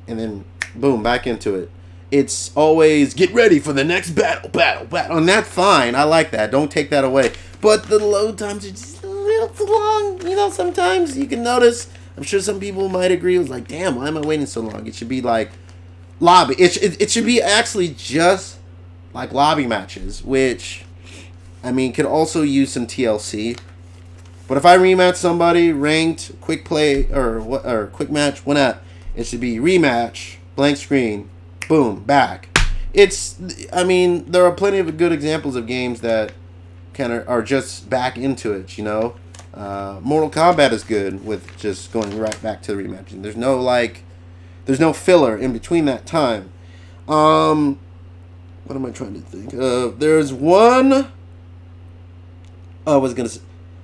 And then, boom, back into it. It's always, get ready for the next battle. And that's fine. I like that. Don't take that away. But the load times are just a little too long. You know, sometimes you can notice. I'm sure some people might agree. It was like, damn, why am I waiting so long? It should be like lobby. It should be actually just like lobby matches, which, I mean, could also use some TLC. But if I rematch somebody, ranked, quick play, or quick match, why not? It should be rematch, blank screen, boom, back. I mean, there are plenty of good examples of games that kind of are just back into it, you know? Mortal Kombat is good with just going right back to the rematching. There's no filler in between that time. What am I trying to think of? There's one. I was gonna say.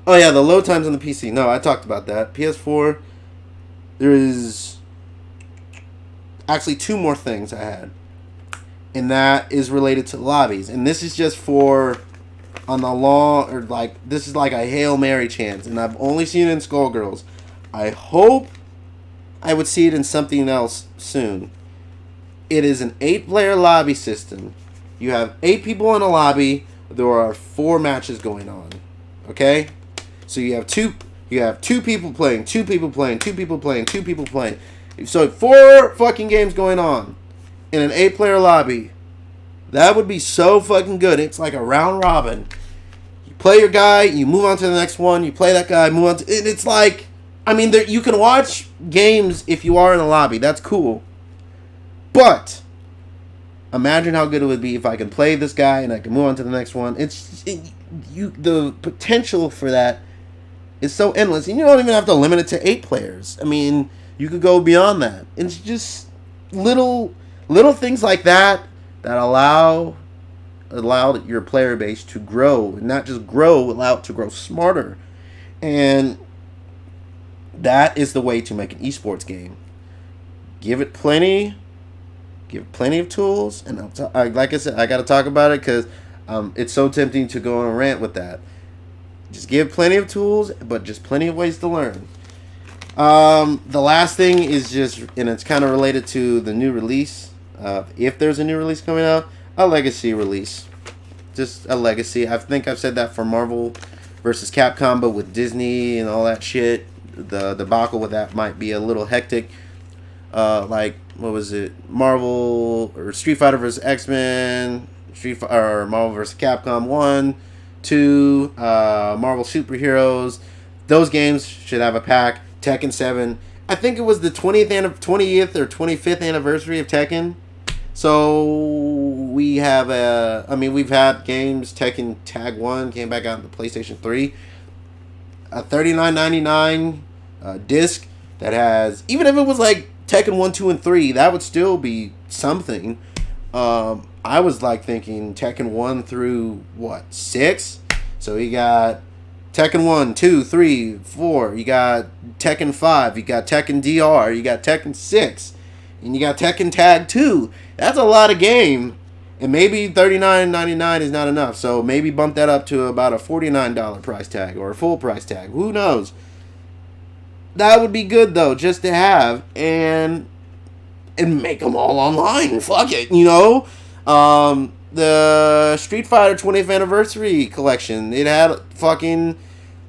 Oh yeah, the load times on the PC. No, I talked about that. PS4. There is actually two more things I had, and that is related to lobbies. And this is just for on the long, or like, this is like a Hail Mary chance, and I've only seen it in Skullgirls. I hope I would see it in something else soon. It is an 8-player lobby system. You have 8 people in a lobby. There are 4 matches going on. Okay? So you have two people playing, 2 people playing, 2 people playing, 2 people playing. So 4 fucking games going on in an 8-player lobby. That would be so fucking good. It's like a round robin. You play your guy, you move on to the next one, you play that guy, move on to... It's like... I mean, you can watch games if you are in a lobby. That's cool. But imagine how good it would be if I can play this guy and I can move on to the next one. The potential for that is so endless. And you don't even have to limit it to 8 players. I mean, you could go beyond that. It's just little things like that allow your player base to grow. And not just grow, allow it to grow smarter. And that is the way to make an esports game. Give it plenty of tools. And like I said, I got to talk about it because it's so tempting to go on a rant with that. Just give plenty of tools, but just plenty of ways to learn. The last thing is just, and it's kind of related to the new release. If there's a new release coming out, a legacy release. Just a legacy. I think I've said that for Marvel versus Capcom, but with Disney and all that shit, the debacle with that might be a little hectic. Like, what was it? Marvel or Street Fighter versus X-Men, or Marvel versus Capcom 1, 2, Marvel Superheroes. Those games should have a pack. Tekken 7. I think it was the 20th or 25th anniversary of Tekken. So we have we've had games. Tekken Tag 1 came back out on the PlayStation 3. A $39.99 disc that has, even if it was like Tekken 1, 2, and 3, that would still be something. I was like thinking Tekken 1 through 6? So you got Tekken 1, 2, 3, 4. You got Tekken 5. You got Tekken DR. You got Tekken 6. And you got Tekken Tag 2. That's a lot of game. And maybe $39.99 is not enough. So maybe bump that up to about a $49 price tag or a full price tag. Who knows? That would be good, though, just to have. And make them all online. Fuck it, you know? The Street Fighter 20th Anniversary Collection. It had fucking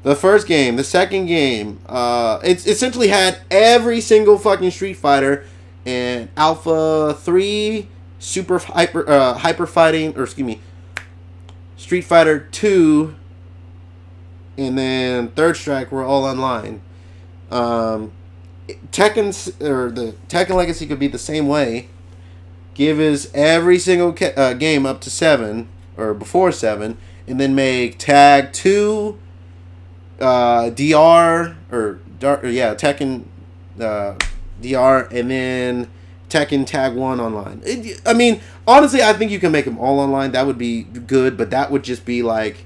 the first game, the second game. It essentially had every single fucking Street Fighter. And Alpha 3, Hyper Fighting, or excuse me, Street Fighter 2, and then Third Strike were all online. The Tekken Legacy could be the same way. Give us every single game up to 7 or before 7, and then make Tag 2, DR Tekken DR, and then Tekken Tag 1 online. I mean, honestly, I think you can make them all online. That would be good, but that would just be like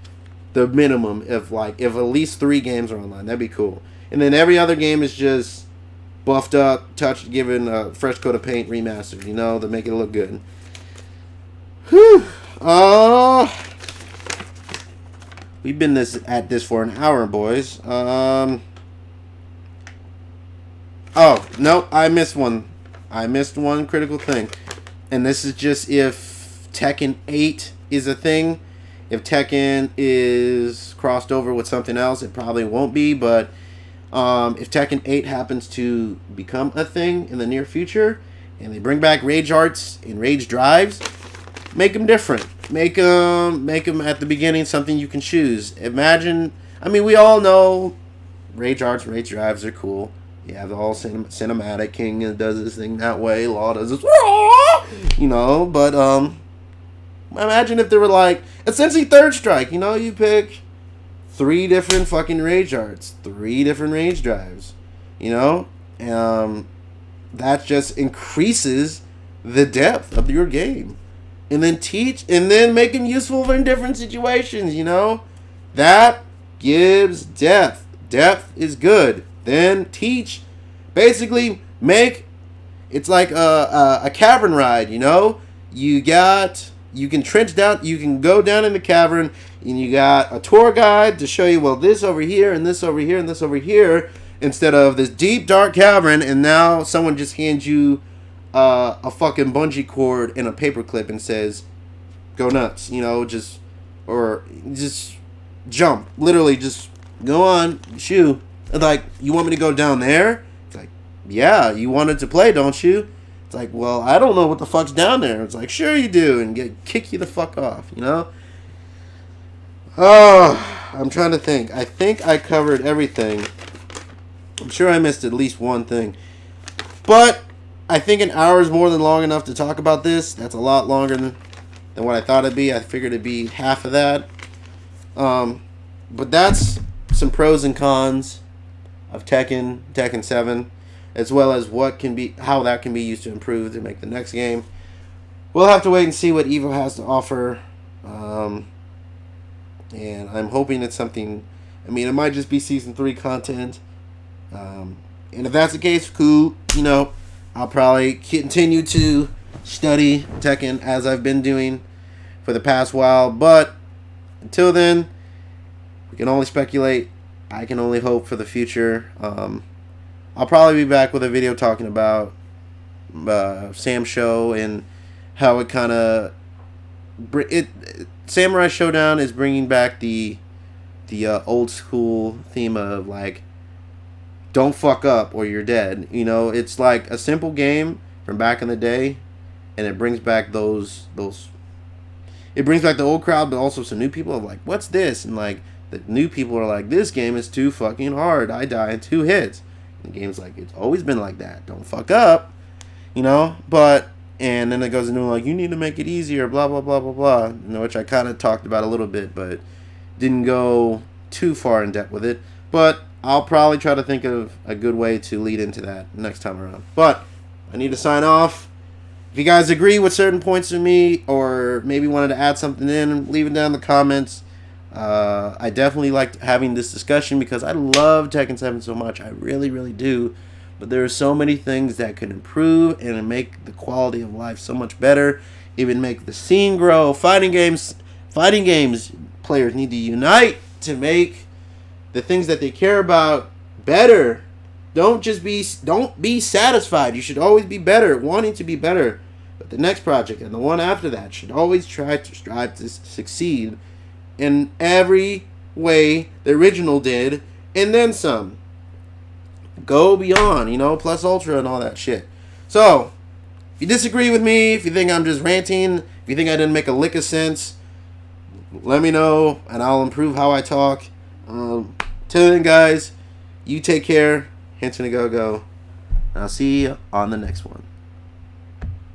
the minimum if at least 3 games are online. That'd be cool. And then every other game is just buffed up, touched, given a fresh coat of paint, remastered, you know, to make it look good. Whew. We've been at this for an hour, boys. Oh, no, I missed one. I missed one critical thing. And this is just if Tekken 8 is a thing. If Tekken is crossed over with something else, it probably won't be. But if Tekken 8 happens to become a thing in the near future, and they bring back Rage Arts and Rage Drives, make them different. Make them at the beginning something you can choose. Imagine, I mean, we all know Rage Arts, Rage Drives are cool. You have the whole cinematic. King does his thing that way. Law does this, you know. But imagine if they were like essentially Third Strike. You know, you pick 3 different fucking Rage Arts, 3 different Rage Drives. You know, that just increases the depth of your game, and then make them useful in different situations. You know, that gives depth. Depth is good. Then teach, basically it's like a cavern ride, you know. You can trench down, you can go down in the cavern, and you got a tour guide to show you, well, this over here and this over here and this over here, instead of this deep dark cavern. And now someone just hands you a fucking bungee cord and a paperclip and says, go nuts, you know, just jump, literally just go on, shoo. Like, you want me to go down there? It's like, yeah, you wanted to play, don't you? It's like, well, I don't know what the fuck's down there. It's like, sure you do, and kick you the fuck off, you know? Oh, I'm trying to think. I think I covered everything. I'm sure I missed at least one thing. But I think an hour is more than long enough to talk about this. That's a lot longer than what I thought it'd be. I figured it'd be half of that. But that's some pros and cons of Tekken 7, as well as how that can be used to improve to make the next game. We'll have to wait and see what Evo has to offer, and I'm hoping it's something. I mean, it might just be Season 3 content, and if that's the case, cool. You know, I'll probably continue to study Tekken as I've been doing for the past while, but until then, we can only speculate. I can only hope for the future. I'll probably be back with a video talking about Sam Show and how it kind of Samurai Showdown is bringing back the old school theme of like, don't fuck up or you're dead. You know, it's like a simple game from back in the day, and it brings back it brings back the old crowd, but also some new people of like, what's this? And like, the new people are like, this game is too fucking hard. I die in 2 hits. And the game's like, it's always been like that. Don't fuck up. You know? And then it goes into like, you need to make it easier, blah, blah, blah, blah, blah. You know, which I kind of talked about a little bit, but didn't go too far in depth with it. But I'll probably try to think of a good way to lead into that next time around. But I need to sign off. If you guys agree with certain points of me, or maybe wanted to add something in, leave it down in the comments. I definitely liked having this discussion because I love Tekken 7 so much. I really, really do. But there are so many things that could improve and make the quality of life so much better. Even make the scene grow. Fighting games players need to unite to make the things that they care about better. Don't be satisfied. You should always be better, wanting to be better. But the next project and the one after that should always strive to succeed in every way the original did, and then some. Go beyond, you know, plus ultra and all that shit. So, if you disagree with me, if you think I'm just ranting, if you think I didn't make a lick of sense, let me know, and I'll improve how I talk. Till then, guys, you take care. Hinton a go-go. I'll see you on the next one.